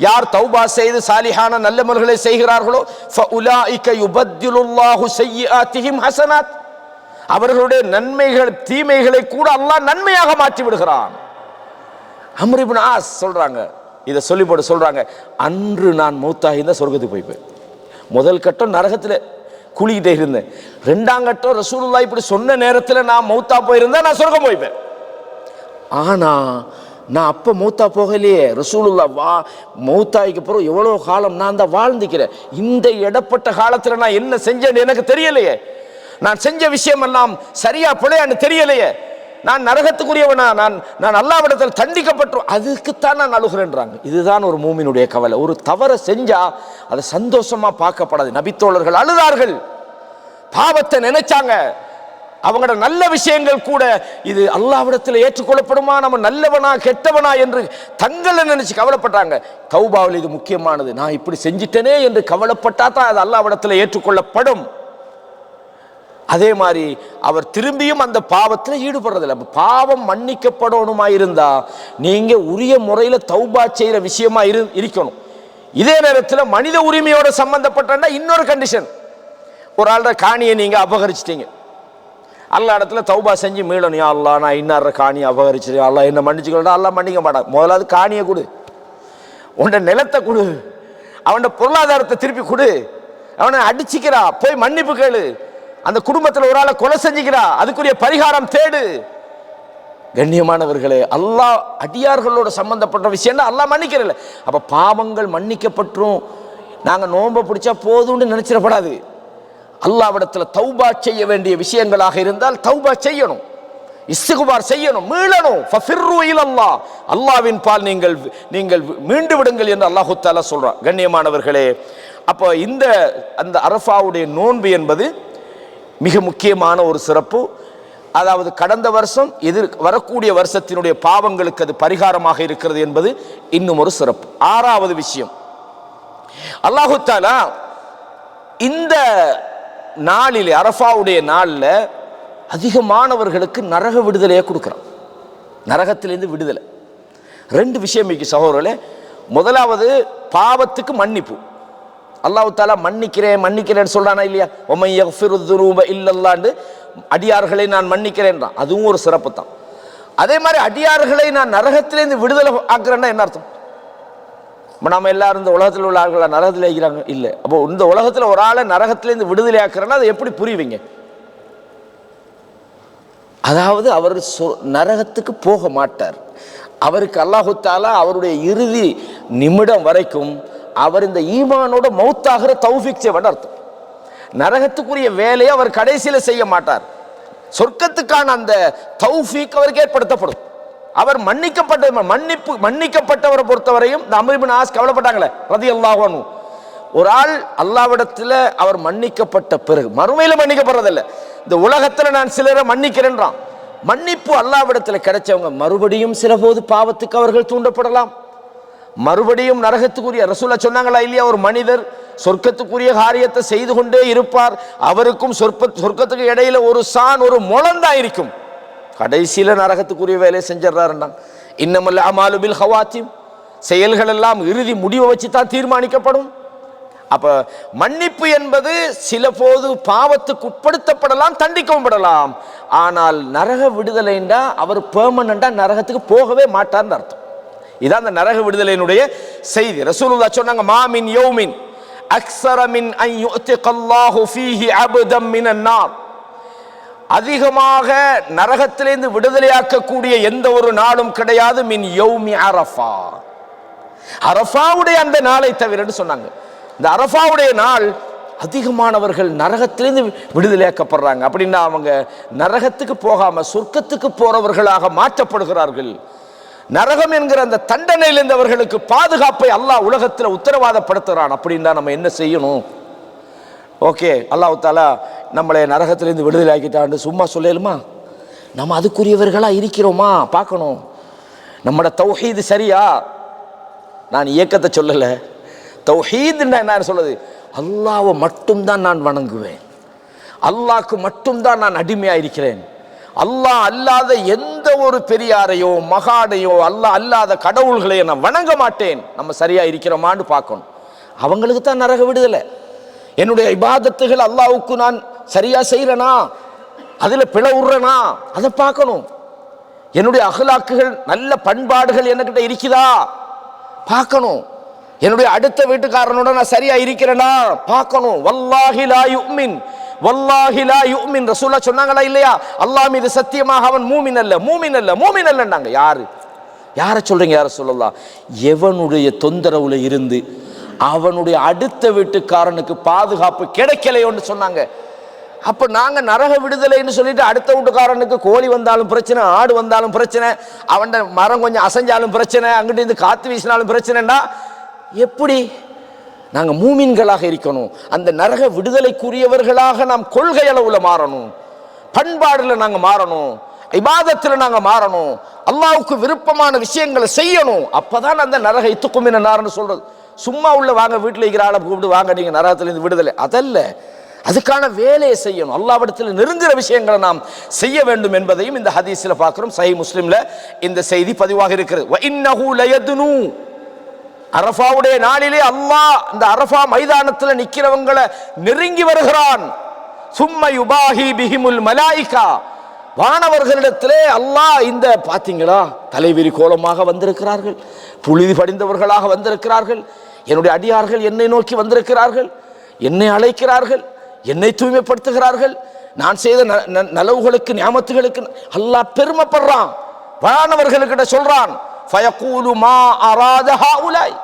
Speaker 1: யார் தௌபா செய்து சாலிஹான நல்லமல்களை செய்கிறார்களோ ஃபஉலாயிக யுபத்திலுல்லாஹு ஸய்யிஆத்திஹிம் ஹஸனாத், அவர்களுடைய நன்மைகள் தீமைகளை கூட அல்லாஹ் நன்மையாக மாற்றி விடுகிறான். அம்ர் இப்னு ஆஸ் சொல்றாங்க, இதை சொல்லி போட்டு சொல்றாங்க, அன்று நான் மௌத்தாகி இருந்தா சொர்க்கத்துக்கு போய்ப்பேன். முதல் கட்டம் நரகத்தில் குளிக்கிட்டே இருந்தேன், ரெண்டாம் கட்டம் ரசூலுல்லாஹ் இப்படி சொன்ன நேரத்தில் நான் மௌத்தா போயிருந்தா நான் சொர்க்கம் போய்ப்பேன். ஆனா நான் அப்ப மௌத்தா போகலையே, ரசூலுல்லாஹ் மௌத்தாய்க்கு பிறகு எவ்வளவு காலம் நான் தான் வாழ்ந்துக்கிறேன், இந்த இடப்பட்ட காலத்துல நான் என்ன செஞ்சேன்னு எனக்கு தெரியலையே, நான் செஞ்ச விஷயம் எல்லாம் சரியா பிழையான்னு தெரியலையே, நான் நரகத்துக்குரியவனா, நான் அல்லாஹ்விடத்தில் தண்டிக்கப்பட்டோம், அதுக்குத்தான் நான் அழுகிறேன்றாங்க. இதுதான் ஒரு மூமினுடைய கவலை. ஒரு தவறை செஞ்சா அது சந்தோஷமா பார்க்கப்படாது. நபித்தோழர்கள் அழுதார்கள், பாவத்தை நினைச்சாங்க, அவங்களோட நல்ல விஷயங்கள் கூட இது அல்லாஹ்விடத்தில் ஏற்றுக்கொள்ளப்படுமா, நம்ம நல்லவனா கெட்டவனா என்று தங்களை நினைச்சு கவலைப்பட்டாங்க. தௌபாவில் இது முக்கியமானது. நான் இப்படி செஞ்சிட்டனே என்று கவலைப்பட்டா தான் அது அல்லாஹ்விடத்தில் ஏற்றுக்கொள்ளப்படும். அதே மாதிரி அவர் திரும்பியும் அந்த பாவத்தில் ஈடுபடுறதில்லை. பாவம் மன்னிக்கப்படணுமா இருந்தா நீங்க உரிய முறையில் தௌபா செய்யற விஷயமா இருக்கணும். இதே நேரத்தில் மனித உரிமையோட சம்பந்தப்பட்ட இன்னொரு கண்டிஷன், ஒரு ஆளோட காணியை நீங்க அபகரிச்சிட்டீங்க, அல்லாஹ் இடத்துல தௌபா செஞ்சு மீளணும். யா அல்லாஹ், நான் இன்னார காணியை அபகரிச்சிருக்கேன், அல்லாஹ் என்ன மன்னிச்சுக்கணும். அல்லாஹ் மன்னிக்க மாட்டான். முதலாவது காணியை கொடு, உன்ட நிலத்தை கொடு, அவன் பொருளாதாரத்தை திருப்பி கொடு, அவனை அடிச்சுக்கிறா போய் மன்னிப்பு கேளு, அந்த குடும்பத்தில் ஒரு ஆளை கொலை செஞ்சுக்கிறா அதுக்குரிய பரிகாரம் தேடு. கண்ணியமானவர்களே, அல்லாஹ் அடியார்களோட சம்பந்தப்பட்ட விஷயம் அல்லாஹ் மன்னிக்கிறல. அப்ப பாவங்கள் மன்னிக்கப்பட்டும் நாங்க நோன்பை பிடிச்சா போதும்னு நினைச்சிடப்படாது. அல்லாஹ்விடத்தில் தௌபா செய்ய வேண்டிய விஷயங்களாக இருந்தால் தௌபா செய்யணும். இஸ்திக்பார் செய்யணும், மீளணும். ஃபஃபிர்ரு இலல்லாஹ், அல்லாஹ்வின் பால் நீங்கள் மீண்டு விடுங்கள் என்று அல்லாஹ் தஆலா சொல்றான். கண்ணியமானவர்களே, அப்போ அந்த அரஃபாவுடைய நோன்பு என்பது மிக முக்கியமான ஒரு சிறப்பு. அதாவது கடந்த வருஷம் வரக்கூடிய வருஷத்தினுடைய பாவங்களுக்கு அது பரிகாரமாக இருக்கிறது என்பது இன்னும் ஒரு சிறப்பு. ஆறாவது விஷயம், அல்லாஹ் தஆலா இந்த நாளில், அரஃபாவுடைய நாளில் அதிகமானவர்களுக்கு நரக விடுதலையை கொடுக்குறான். நரகத்திலிருந்து விடுதலை. ரெண்டு விஷயம் இருக்கு சகோதரர்களே. முதலாவது பாவத்துக்கு மன்னிப்பு. அல்லாஹ் தஆலா மன்னிக்கிறேன்னு சொல்றானா இல்லையா? வமன் யக்ஃபிரு ذுனூப இல்லல்லாஹ், அடியார்களை நான் மன்னிக்கிறேன்றான். அதுவும் ஒரு சிறப்பு தான். அதே மாதிரி அடியார்களை நான் நரகத்திலிருந்து விடுதலை ஆக்குறேன்னா என்ன அர்த்தம்? நம்ம எல்லாரும் இந்த உலகத்தில் உள்ள ஆட்களை நரகத்தில் வைக்கிறாங்க இல்லை. அப்போ இந்த உலகத்தில் ஒரு ஆளை நரகத்திலிருந்து விடுதலை ஆக்குறேன்னா அதை எப்படி புரியுவீங்க? அதாவது அவர் நரகத்துக்கு போக மாட்டார். அவருக்கு அல்லாஹ் தஆலா அவருடைய இறுதி நிமிடம் வரைக்கும் அவர் இந்த ஈமானோட மௌத்தாகிற தௌஃபீக் செய்வான்னு அர்த்தம். நரகத்துக்குரிய வேலையை அவர் கடைசியில் செய்ய மாட்டார். சொர்க்கத்துக்கான அந்த தௌஃபீக் அவருக்கு ஏற்படுத்தப்படும். அவர் மன்னிக்கப்பட்டவரை பொறுத்தவரையும் இந்த அம்ர் இப்னு ஆஸ் கவலைப்பட்டாங்களே ரலியல்லாஹு அன்ஹு, ஒரு ஆள் அல்லாஹ்விடத்தில் அவர் மன்னிக்கப்பட்ட பிறகு மறுமையில் மன்னிக்கப்படுறதில்லை, இந்த உலகத்தில் நான் சிலரை மன்னிக்கிறேன்றான். மன்னிப்பு அல்லாஹ்விடத்தில் கிடைச்சவங்க மறுபடியும் சில போது பாவத்துக்கு அவர்கள் தூண்டப்படலாம், மறுபடியும் நரகத்துக்குரிய. ரசூலுல்லாஹ் சொன்னாங்களா இல்லையா, ஒரு மனிதர் சொர்க்கத்துக்குரிய காரியத்தை செய்து கொண்டே இருப்பார், அவருக்கும் சொர்க்கத்துக்கு இடையில ஒரு முழந்தான் இருக்கும், கடைசியில நரகத்துக்குரிய வேலையை செஞ்சிடறாருன்னா. இன்னமல் அமாலு பில் ஹவாத்திம், செயல்கள் எல்லாம் இறுதி முடிவை வச்சு தான் தீர்மானிக்கப்படும். அப்ப மன்னிப்பு என்பது சில போது பாவத்துக்கு உட்படுத்தப்படலாம், தண்டிக்கவும் படலாம். ஆனால் நரக விடுதலைண்டா அவர் பெர்மனண்டா நரகத்துக்கு போகவே மாட்டார்னு அர்த்தம். இதான் அந்த நரக விடுதலையினுடைய செய்தி. ரசூலுல்லாஹ் சொன்னாங்க, மா மின் யௌமின் அக்ஸர மின் அன் யுஅதிகல்லாஹு ஃபீஹி அப்தம் மினன் நார், அதிகமாக நரகத்திலிருந்து விடுதலையாக்கக்கூடிய எந்த ஒரு நாளும் கிடையாது மின் யௌமி அரஃபா, அரஃபாவுடைய அந்த நாளை தவிரன்னு சொன்னாங்க. இந்த அரஃபாவுடைய நாள் அதிகமானவர்கள் நரகத்திலிருந்து விடுதலையாக்கப்படுறாங்க. அப்படின்னா அவங்க நரகத்துக்கு போகாம சொர்க்கத்துக்கு போறவர்களாக மாற்றப்படுகிறார்கள். நரகம் என்கிற அந்த தண்டனையிலிருந்து அவர்களுக்கு பாதுகாப்பை அல்லாஹ் உலகத்தில் உத்தரவாதப்படுத்துகிறான். அப்படின்னா நம்ம என்ன செய்யணும்? ஓகே, அல்லாஹ் தஆலா நம்மளை நரகத்திலிருந்து விடுதலை ஆக்கிட்டான்னு சும்மா சொல்லலுமா? நம்ம அதுக்குரியவர்களா இருக்கிறோமா பார்க்கணும். நம்மளோட தௌஹீது சரியா? நான் இயக்கத்தை சொல்லலை, தௌஹீதுன்னா என்ன சொல்லுது? அல்லாஹ்வை மட்டும்தான் நான் வணங்குவேன், அல்லாஹ்க்கு மட்டும்தான் நான் அடிமையாக இருக்கிறேன், அல்லாஹ் அல்லாத எந்த ஒரு பெரியாரையோ மகானையோ அல்லாஹ் அல்லாத கடவுள்களையோ நான் வணங்க மாட்டேன். நம்ம சரியா இருக்கிறோமான்னு பார்க்கணும். அவங்களுக்கு தான் நரக விடுதலை. என்னுடைய இபாதத்துகள் அல்லாஹ்வுக்கு நான் சரியா செய்யறேனா, அதுல பிழை விடுறேனா, அதை பார்க்கணும். என்னுடைய அகலாக்குகள் நல்ல பண்பாடுகள் என்கிட்ட இருக்குதா பார்க்கணும். என்னுடைய அடுத்த வீட்டுக்காரனோட நான் சரியா இருக்கிறேனா பார்க்கணும். வல்லாஹி லா யுமின், வல்லாஹி லா யுமின் ரசூலுல்லாஹ் சொன்னாங்களா இல்லையா? அல்லாஹ் மீது சத்தியமாக அவன் மூமின் அல்ல, மூமின் அல்ல, மூமின் அல்லன்னாங்க. யாரை சொல்றீங்க யார சொல்லலாம்? எவனுடைய தொந்தரவுல இருந்து அவனுடைய அடுத்த வீட்டுக்காரனுக்கு பாதுகாப்பு கிடைக்கலையோன்னு சொன்னாங்க. அப்ப நாங்க நரக விடுதலைன்னு சொல்லிட்டு அடுத்த வீட்டுக்காரனுக்கு கோழி வந்தாலும் பிரச்சனை, ஆடு வந்தாலும் பிரச்சனை, அவன் மரம் கொஞ்சம் அசைஞ்சாலும் பிரச்சனை, அங்கிட்டு இருந்து காத்து வீசினாலும் பிரச்சனைனா எப்படி? நாங்க மூமின்களாக இருக்கணும். அந்த நரக விடுதலைக்குரியவர்களாக நாம் கொள்கை அளவுல மாறணும், பண்பாடுல நாங்க மாறணும், இபாதத்துல நாங்க மாறணும், அல்லாஹ்வுக்கு விருப்பமான விஷயங்களை செய்யணும். அப்பதான் அந்த நரக இத்துக்கும் என்ன நார்னு சொல்றது. சும்மா உள்ள வாங்க, வீட்டில் இருக்கிற ஆளை கூப்பிட்டு வாங்க நீங்க நரகத்திலிருந்து விடுதலை, அதல்ல. அதுக்கான வேலையை செய்யணும். அல்லாஹ்விடத்தில் நெருங்குற விஷயங்களை நாம் செய்ய வேண்டும் என்பதையும் இந்த ஹதீஸ்ல பார்க்கிறோம். சஹீஹ் முஸ்லிம்ல இந்த செய்தி பதிவாக இருக்கிறது. வ இன்னஹு லயதுனு, அரஃபாவுடைய நாளிலே அல்லாஹ் இந்த அரஃபா மைதானத்தில் நிக்கிறவங்களை நெருங்கி வருகிறான். சும்ம யுபாஹி பிஹிமுல் மலாயிகா, வானவர்களிடத்திலே அல்லாஹ் இந்த பாத்தீங்களா தலைவிரி கோலமாக வந்திருக்கிறார்கள், புழுதி படிந்தவர்களாக வந்திருக்கிறார்கள், என்னுடைய அடியார்கள் என்னை நோக்கி வந்திருக்கிறார்கள், என்னை அழைக்கிறார்கள், என்னை தூய்மைப்படுத்துகிறார்கள், நான் செய்த நலவுகளுக்கு நியாமத்துகளுக்கு அல்லாஹ் பெருமைப்படுறான். வானவர்களுக்கிட்ட சொல்றான், ஃபயகூலு மா அராத ஹாஉலாய்,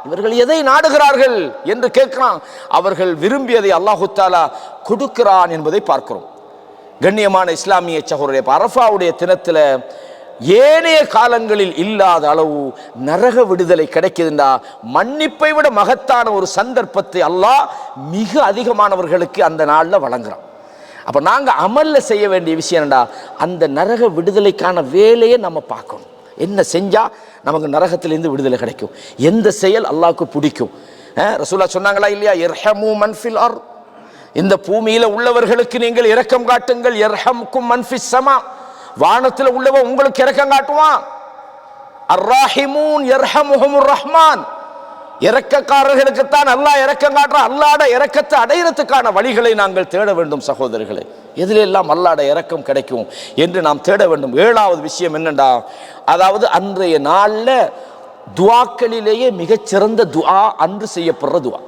Speaker 1: இவர்கள் எதை நாடுகிறார்கள் என்று கேட்கிறான். அவர்கள் விரும்பியதை அல்லாஹ் தஆலா கொடுக்கிறான் என்பதை பார்க்கிறோம். கண்ணியமான இஸ்லாமிய சகோதரரே, அரஃபாவுடைய தினத்தில் ஏனைய காலங்களில் இல்லாத அளவு நரக விடுதலை கிடைக்குதுண்டா, மன்னிப்பை விட மகத்தான ஒரு சந்தர்ப்பத்தை அல்லாஹ் மிக அதிகமானவர்களுக்கு அந்த நாளில் வழங்குறான். அப்போ நாங்கள் அமல்ல செய்ய வேண்டிய விஷயம் என்னடா, அந்த நரக விடுதலைக்கான வேலையை நம்ம பார்க்கணும். என்ன செஞ்சால் நமக்கு நரகத்திலிருந்து விடுதலை கிடைக்கும், எந்த செயல் அல்லாஹ்வுக்கு பிடிக்கும். ரசூலுல்லாஹ் சொன்னாங்களா இல்லையா, இர்ஹமு மன் ஃபில் அர்த், இந்த பூமியில உள்ளவர்களுக்கு நீங்கள் இரக்கம் காட்டுங்கள். யர்ஹம்கும் மன் ஃபிஸ் ஸமா, வானத்தில் உள்ளவன் உங்களுக்கு இரக்கம் காட்டுவான். அர்ராஹிமூன் யர்ஹமுஹுமுர் ரஹ்மான், இரக்கக்காரர்களுக்குத்தான் அல்லாஹ் இரக்கம் காட்டுறான். அல்லாஹ்ட இரக்கத்தை அடையிறதுக்கான வழிகளை நாங்கள் தேட வேண்டும் சகோதரர்களே. எதில் எல்லாம் அல்லாஹ்ட இரக்கம் கிடைக்கும் என்று நாம் தேட வேண்டும். 7வது விஷயம் என்னண்டா, அதாவது அன்றைய நாளில் துஆக்களிலேயே மிகச்சிறந்த துஆ அன்று செய்யப்படுற துஆ.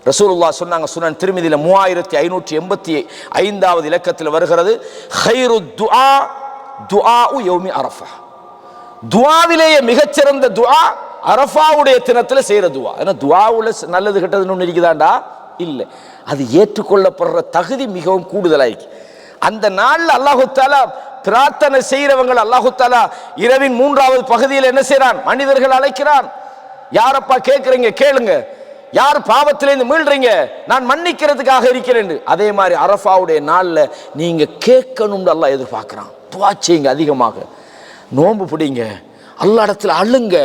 Speaker 1: ரசூலுல்லாஹ் சொன்னாங்க, சுனன் திர்மிதியில 3585வது இலக்கத்தில் வருகிறது, ஹைரு துஆ துஆஉ யௌமி அரஃபா, துஆவிலேயே மிகச்சிறந்த துஆ அரஃபாவுடைய தினத்தில் செய்யற துஆ. ஏன்னா துஆவுல நல்லது கெட்டதுன்னு ஒன்று இருக்குதாண்டா இல்லை, அது ஏற்றுக்கொள்ளப்படுற தகுதி மிகவும் கூடுதலாயிருக்கு. அந்த நாளில் அல்லாஹு தஆலா பிரார்த்தனை செய்கிறவங்க அல்லாஹு தஆலா இரவின் 3வது பகுதியில் என்ன செய்யறான், மனிதர்கள் அழைக்கிறான். யாரப்பா கேட்குறீங்க, கேளுங்க. யார் பாவத்திலேருந்து மீள்றீங்க, நான் மன்னிக்கிறதுக்காக இருக்கிறேன். அதே மாதிரி அரஃபாவுடைய நாளில் நீங்க கேட்கணும்னு அல்லாஹ் எதிர்பார்க்கிறான். துஆ செய்யுங்க, அதிகமாக நோன்பு பிடிங்க, அல்லாஹ் இடத்துல அழுங்க.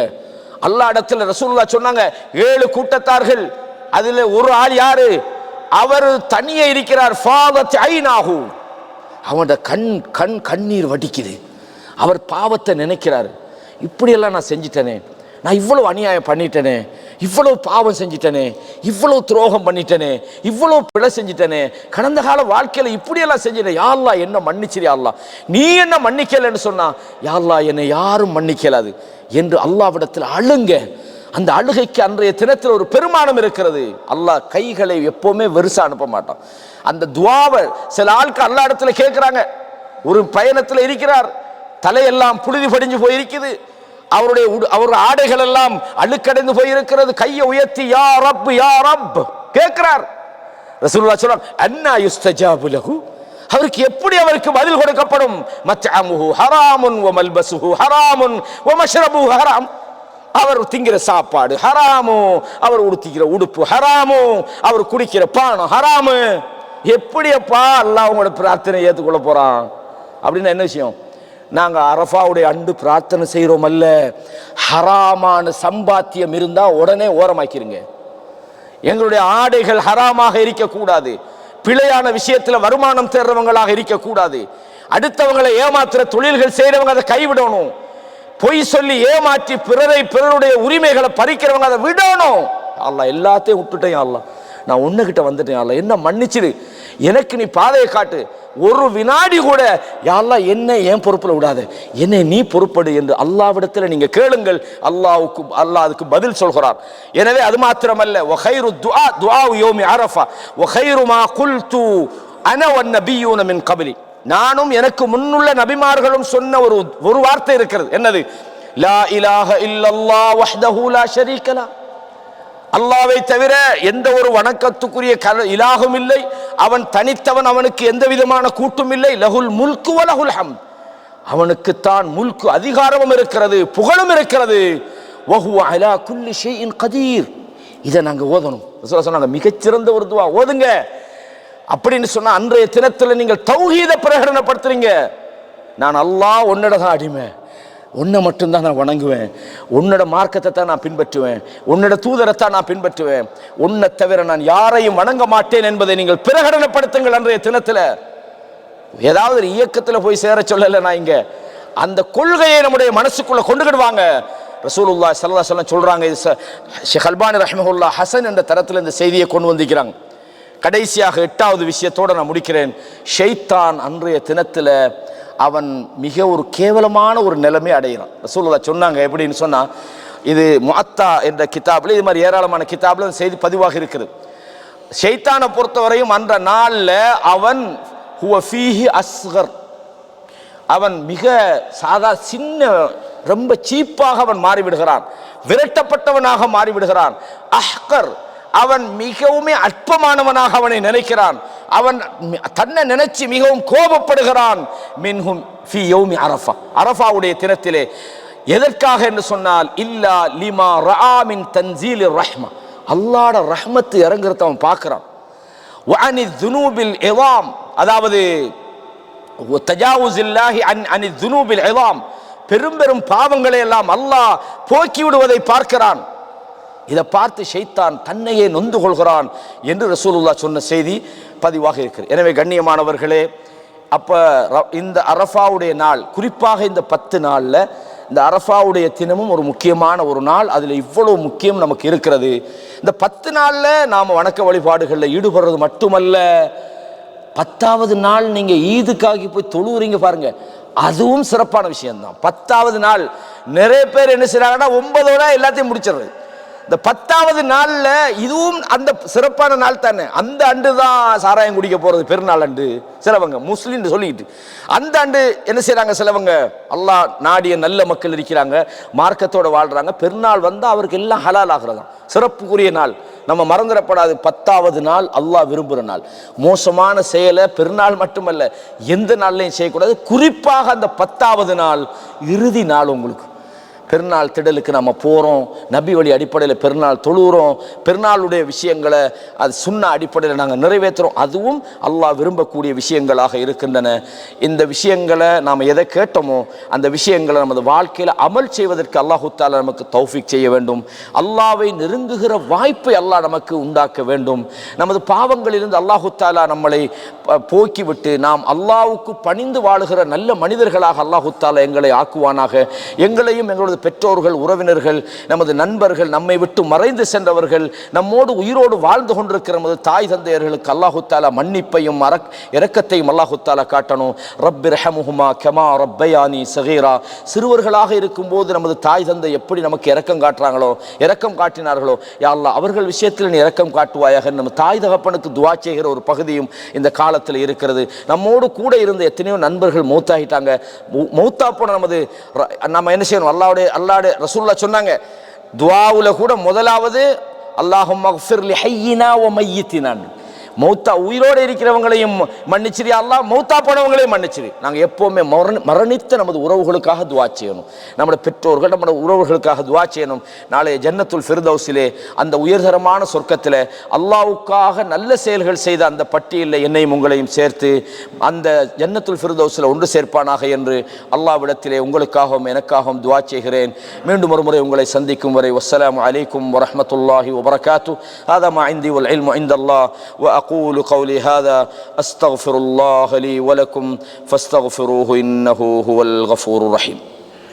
Speaker 1: அல்லாஹ் இடத்துல ரசூலுல்லாஹ் சொன்னாங்க 7 கூட்டத்தார்கள், அதுல ஒரு ஆள் யாரு, அவர் தனியே இருக்கிறார். ஃபாதத் ஐனாஹு, அவனோட கண்ணீர் வடிக்குது. அவர் பாவத்தை நினைக்கிறார், இப்படியெல்லாம் நான் செஞ்சிட்டேனே, நான் இவ்வளவு அநியாயம் பண்ணிட்டேனே, இவ்வளவு பாவம் செஞ்சிட்டேனே, இவ்வளவு துரோகம் பண்ணிட்டேனே, இவ்வளவு பிழை செஞ்சிட்டேனே, கடந்த கால வாழ்க்கையில இப்படியெல்லாம் செஞ்சிட்டேன். யா அல்லாஹ் என்ன மன்னிச்சிரு, யா அல்லாஹ் நீ என்ன மன்னிக்கலன்னு சொன்னா, யா அல்லாஹ் என்னை யாரும் மன்னிக்கலாது என்று அல்லாஹ்விடத்தில் அழுங்க. அந்த அழுகைக்கு அன்றைய தினத்தில் ஒரு பெருமானம் இருக்கிறது. அல்லாஹ் கைகளை எப்பவுமே வெறுசா அனுப்ப மாட்டான். அந்த துஆவை சில ஆட்கள் அல்லாஹ் இடத்துல கேட்கிறாங்க. ஒரு பயணத்தில் இருக்கிறார், தலையெல்லாம் புழுதி படிஞ்சு போயிருக்குது, அவருடைய ஆடைகள் எல்லாம் அழுக்கடைந்து போயிருக்கிறது. கையை உயர்த்தி யா ரப் யா ரப் கேட்கிறார். ரசூலுல்லாஹ் சொல்றாங்க, அன்னா யுஸ்தஜாபு லஹு, அவருக்கு எப்படி அவருக்கு பதில் கொடுக்கப்படும்? மத்அமுஹு ஹராமுன் வ மல்பஸுஹு ஹராமுன் வ மஷ்ரபுஹு ஹராம், அவர் திங்கிற சாப்பாடு ஹராமு, அவர் உடுத்திக்கிற உடுப்பு ஹராமு, அவர் குடிக்கிற பானம் ஹராமு. எப்படியப்பா அல்லாஹ் உங்களோட பிரார்த்தனை ஏற்றுக்கொள்ள போறான்? அப்படின்னா என்ன விஷயம்? நாங்க அரஃபாவுடைய அன்று பிரார்த்தனை செய்யறோம் அல்ல, ஹராமான சம்பாத்தியம் இருந்தா உடனே ஓரமாக்கிருங்க. எங்களுடைய ஆடைகள் ஹராமாக இருக்கக்கூடாது, பிழையான விஷயத்துல வருமானம் தேடுறவங்களாக இருக்கக்கூடாது, அடுத்தவங்களை ஏமாத்துற தொழில்கள் செய்யறவங்க அதை கைவிடணும், பொய் சொல்லி ஏமாற்றி பிறருடைய உரிமைகளை பறிக்கிறவங்க அதை விடணும். அல்லாஹ் எல்லாத்தையும் விட்டுட்டேன், அல்லாஹ் நான் உன்னுகிட்ட வந்துட்டேன், அல்லாஹ் என்ன மன்னிச்சிடு, எனக்கு நீ பாதையை காட்டு, ஒரு வினாடி கூட யா அல்லாஹ் என்னை ஏன் பொறுப்புல விடாது, என்னை நீ பொறுப்படு என்று அல்லாஹ்விடத்தில் நீங்க கேளுங்கள். அல்லாஹ் அதுக்கு பதில் சொல்கிறார். எனவே அது மாத்திரமல்ல, வகைரு துஆ துஆஉ யௌமி அரஃபா வகைரு மா குல்து அன வன்னபியூன மின் கப்லி, நானும் எனக்கு முன்னுள்ள நபிமார்களும் சொன்ன ஒரு வார்த்தை இருக்கிறது. என்னது? லா இலாஹ இல்லல்லாஹ் வஹ்தஹு லா ஷரீக லஹ், அல்லாஹ்வை தவிர எந்த ஒரு வணக்கத்துக்குரிய இலாகும் இல்லை, அவன் தனித்தவன், அவனுக்கு எந்த விதமான கூட்டும் இல்லை. லஹுல் முல்கு வ லஹுல் ஹம்த், அவனுக்கு தான் முல்கு அதிகாரமும் இருக்கிறது, புகழும் இருக்கிறது. வஹுவ அலா குல்லி ஷைஇன் கதீர், இதை நாங்க ஓதணும். ரசூலுல்லாஹ் சொன்னாங்க மிகச்சிறந்த ஒரு துஆ ஓதுங்க. அப்படின்னு சொன்னா அன்றைய தினத்தில் நீங்கள் தௌஹீதை பிரகடனப்படுத்துறீங்க. நான் அல்லாஹ் உன்னோட தான் அடிமை, உன்னை மட்டும்தான் நான் வணங்குவேன், உன்னோட மார்க்கத்தை தான் நான் பின்பற்றுவேன், உன்னோட தூதரத்தான் நான் பின்பற்றுவேன், உன்னை தவிர நான் யாரையும் வணங்க மாட்டேன் என்பதை நீங்கள் பிரகடனப்படுத்துங்கள். அன்றைய தினத்தில் ஏதாவது ஒரு இயக்கத்தில் போய் சேர சொல்லல நான் இங்க, அந்த கொள்கையை நம்முடைய மனசுக்குள்ள கொண்டுகிடுவாங்க. ரசூலுல்லாஹி ஸல்லல்லாஹு அலைஹி வஸல்லம் சொல்றாங்க, ஷேக் அல்பானி ரஹ்மஹுல்லாஹ் ஹசன் என்ற தரத்தில் இந்த செய்தியை கொண்டு வந்திருக்கிறாங்க. கடைசியாக 8வது விஷயத்தோடு நான் முடிக்கிறேன். ஷைத்தான் அன்றைய தினத்தில் அவன் மிக ஒரு கேவலமான ஒரு நிலைமை அடைகிறான். ரசூலுல்லாஹ் சொன்னாங்க, எப்படின்னு சொன்னா, இது முஅத்தா என்ற கிதாபில், இது மாதிரி ஏராளமான கிதாபில் செய்தி பதிவாக இருக்குது. ஷைத்தானை பொறுத்தவரையும் அன்ற நாளில் அவன் ஹுவ ஃபீஹி அஸ்கர், அவன் மிக சின்ன ரொம்ப சீப்பாக அவன் மாறிவிடுகிறான், விரட்டப்பட்டவனாக மாறிவிடுகிறான். அஹ்கர், அவன் மிகவும் அற்பமானவனாக அவனை நினைக்கிறான். அவன் தன்னை நினைச்சு மிகவும் கோபப்படுகிறான். மின்ஹும் ஃபி யௌமி அரஃபா, அரஃபாவுடைய தினத்திலே. எதற்காக என்று சொன்னால், இல்லா லிமா ரஆ மின் தன்சீலிர் ரஹ்மா, அல்லாஹ்வுடைய ரஹ்மத் இறங்குறத அவன் பார்க்கிறான். வஅனி ذுனூபில் இதாம், அதாவது தஜாவுஸில்லாஹி அனி ذுனூபில் இதாம், பெரும் பெரும் பாவங்களை எல்லாம் அல்லாஹ் போக்கி விடுவதை பார்க்கிறான். இதை பார்த்து ஷைத்தான் தன்னையே நொந்து கொள்கிறான் என்று ரசூலுல்லாஹ் சொன்ன செய்தி பதிவாக இருக்கிறது. எனவே கண்ணியமானவர்களே, அப்ப இந்த அரஃபாவுடைய நாள், குறிப்பாக இந்த 10 நாள்ல இந்த அரஃபாவுடைய தினமும் ஒரு முக்கியமான ஒரு நாள். அதில் இவ்வளவு முக்கியம் நமக்கு இருக்கிறது. இந்த 10 நாள்ல நாம வணக்க வழிபாடுகளில் ஈடுபடுறது மட்டுமல்ல, 10வது நாள் நீங்க ஈதுக்காகி போய் தொழுவுறீங்க பாருங்க, அதுவும் சிறப்பான விஷயம்தான். 10வது நாள் நிறைய பேர் என்ன செய்றாங்கன்னா 9ஓட எல்லாத்தையும் முடிச்சிடுறது. இந்த 10வது நாள்ல இதுவும் அந்த சிறப்பான நாள் தானே. அந்த அன்று தான் சாராயம் குடிக்க போறது, பெருநாள் அன்று. சிலவங்க முஸ்லிம் சொல்லிட்டு அந்த அன்று என்ன செய்யறாங்க, சிலவங்க அல்லாஹ் நாடிய நல்ல மக்கள் இருக்கிறாங்க, மார்க்கத்தோட வாழ்றாங்க. பெருநாள் வந்தா அவருக்கு எல்லாம் ஹலால் ஆகிறதாம், சிறப்புக்குரிய நாள். நம்ம மறந்துடப்படாது, 10வது நாள் அல்லாஹ் விரும்புகிற நாள். மோசமான செயலை பெருநாள் மட்டுமல்ல எந்த நாள்லையும் செய்யக்கூடாது. குறிப்பாக அந்த 10வது நாள் இறுதி நாள். உங்களுக்கு பெருநாள் திடலுக்கு நம்ம போகிறோம், நபி வழி அடிப்படையில் பெருநாள் தொழுகிறோம், பெருநாளுடைய விஷயங்களை அது சுன்னா அடிப்படையில் நாங்கள் நிறைவேற்றுறோம். அதுவும் அல்லாஹ் விரும்பக்கூடிய விஷயங்களாக இருக்கின்றன. இந்த விஷயங்களை நாம் எதை கேட்டோமோ அந்த விஷயங்களை நமது வாழ்க்கையில் அமல் செய்வதற்கு அல்லாஹு தஆலா நமக்கு தௌஃபீக் செய்ய வேண்டும். அல்லாஹ்வை நெருங்குகிற வாய்ப்பை அல்லாஹ் நமக்கு உண்டாக்க வேண்டும். நமது பாவங்களிலிருந்து அல்லாஹு தஆலா நம்மளை போக்கிவிட்டு நாம் அல்லாஹ்வுக்கு பணிந்து வாழுகிற நல்ல மனிதர்களாக அல்லாஹு தஆலா எங்களை ஆக்குவானாக. எங்களையும் எங்களோட பெற்றோர்கள், உறவினர்கள், நமது நண்பர்கள், நம்மை விட்டு மறைந்து சென்றவர்கள், நம்மோடு உயிரோடு வாழ்ந்து கொண்டிருக்கிற நமது தாய் தந்தையர்களுக்கு அல்லாஹு தஆலா மன்னிப்பையும் இரக்கத்தையும் அல்லாஹு தஆலா காட்டணும். ரப்பிர்ஹமுஹுமா கமா ரப்பயானி ஸகீரா, சிறுவர்களாக இருக்கும்போது நமது தாய் தந்தை எப்படி நமக்கு இரக்கம் காட்டுறாங்களோ, இரக்கம் காட்டினார்களோ, யா அல்லாஹ் அவர்கள் விஷயத்தில் நீ இரக்கம் காட்டுவாயாக. நம்ம தாய் தகப்பனுக்கு துஆ செய்கிற ஒரு பகுதியும் இந்த காலத்தில் இருக்கிறது. நம்மோடு கூட இருந்த எத்தனையோ நண்பர்கள் மௌத்தாகிட்டாங்க. மௌத்தா போன நம்ம என்ன செய்யணும், அல்லாஹ்வுடைய ரசூலுல்லாஹ் சொன்னாங்க, துஆவுல கூட முதலாவது அல்லாஹும்ம ஃபிர் லி ஹய்யினா வ மையித்தினா, மௌத்தா உயிரோடு இருக்கிறவங்களையும் மன்னிச்சிரி, அல்லாஹ் மௌத்தா போனவங்களையும் மன்னிச்சிரி. நாங்கள் எப்போவுமே மரணித்த நமது உறவுகளுக்காக துஆ செய்யணும், நம்முடைய பெற்றோர்கள் நம்முடைய உறவுகளுக்காக துஆ செய்யணும். நாளைய ஜன்னத்துல் ஃபிர்தௌஸிலே, அந்த உயர்தரமான சொர்க்கத்தில் அல்லாஹ்வுக்காக நல்ல செயல்கள் செய்த அந்த பட்டியலில் என்னையும் உங்களையும் சேர்த்து அந்த ஜன்னத்துல் ஃபிர்தௌஸில் ஒன்று சேர்ப்பானாக என்று அல்லாஹ்விடத்திலே உங்களுக்காகவும் எனக்காகவும் துஆ செய்கிறேன். மீண்டும் ஒரு முறை உங்களை சந்திக்கும் வரை வஸ்ஸலாமு அலைக்கும் வரஹ்மத்துல்லாஹி வபரகாத்துஹு. ஹாதா மா இன்தி வல் இல்மு இன்தல்லாஹ் வ أقول قولي هذا أستغفر الله لي ولكم فاستغفروه إنه هو الغفور الرحيم.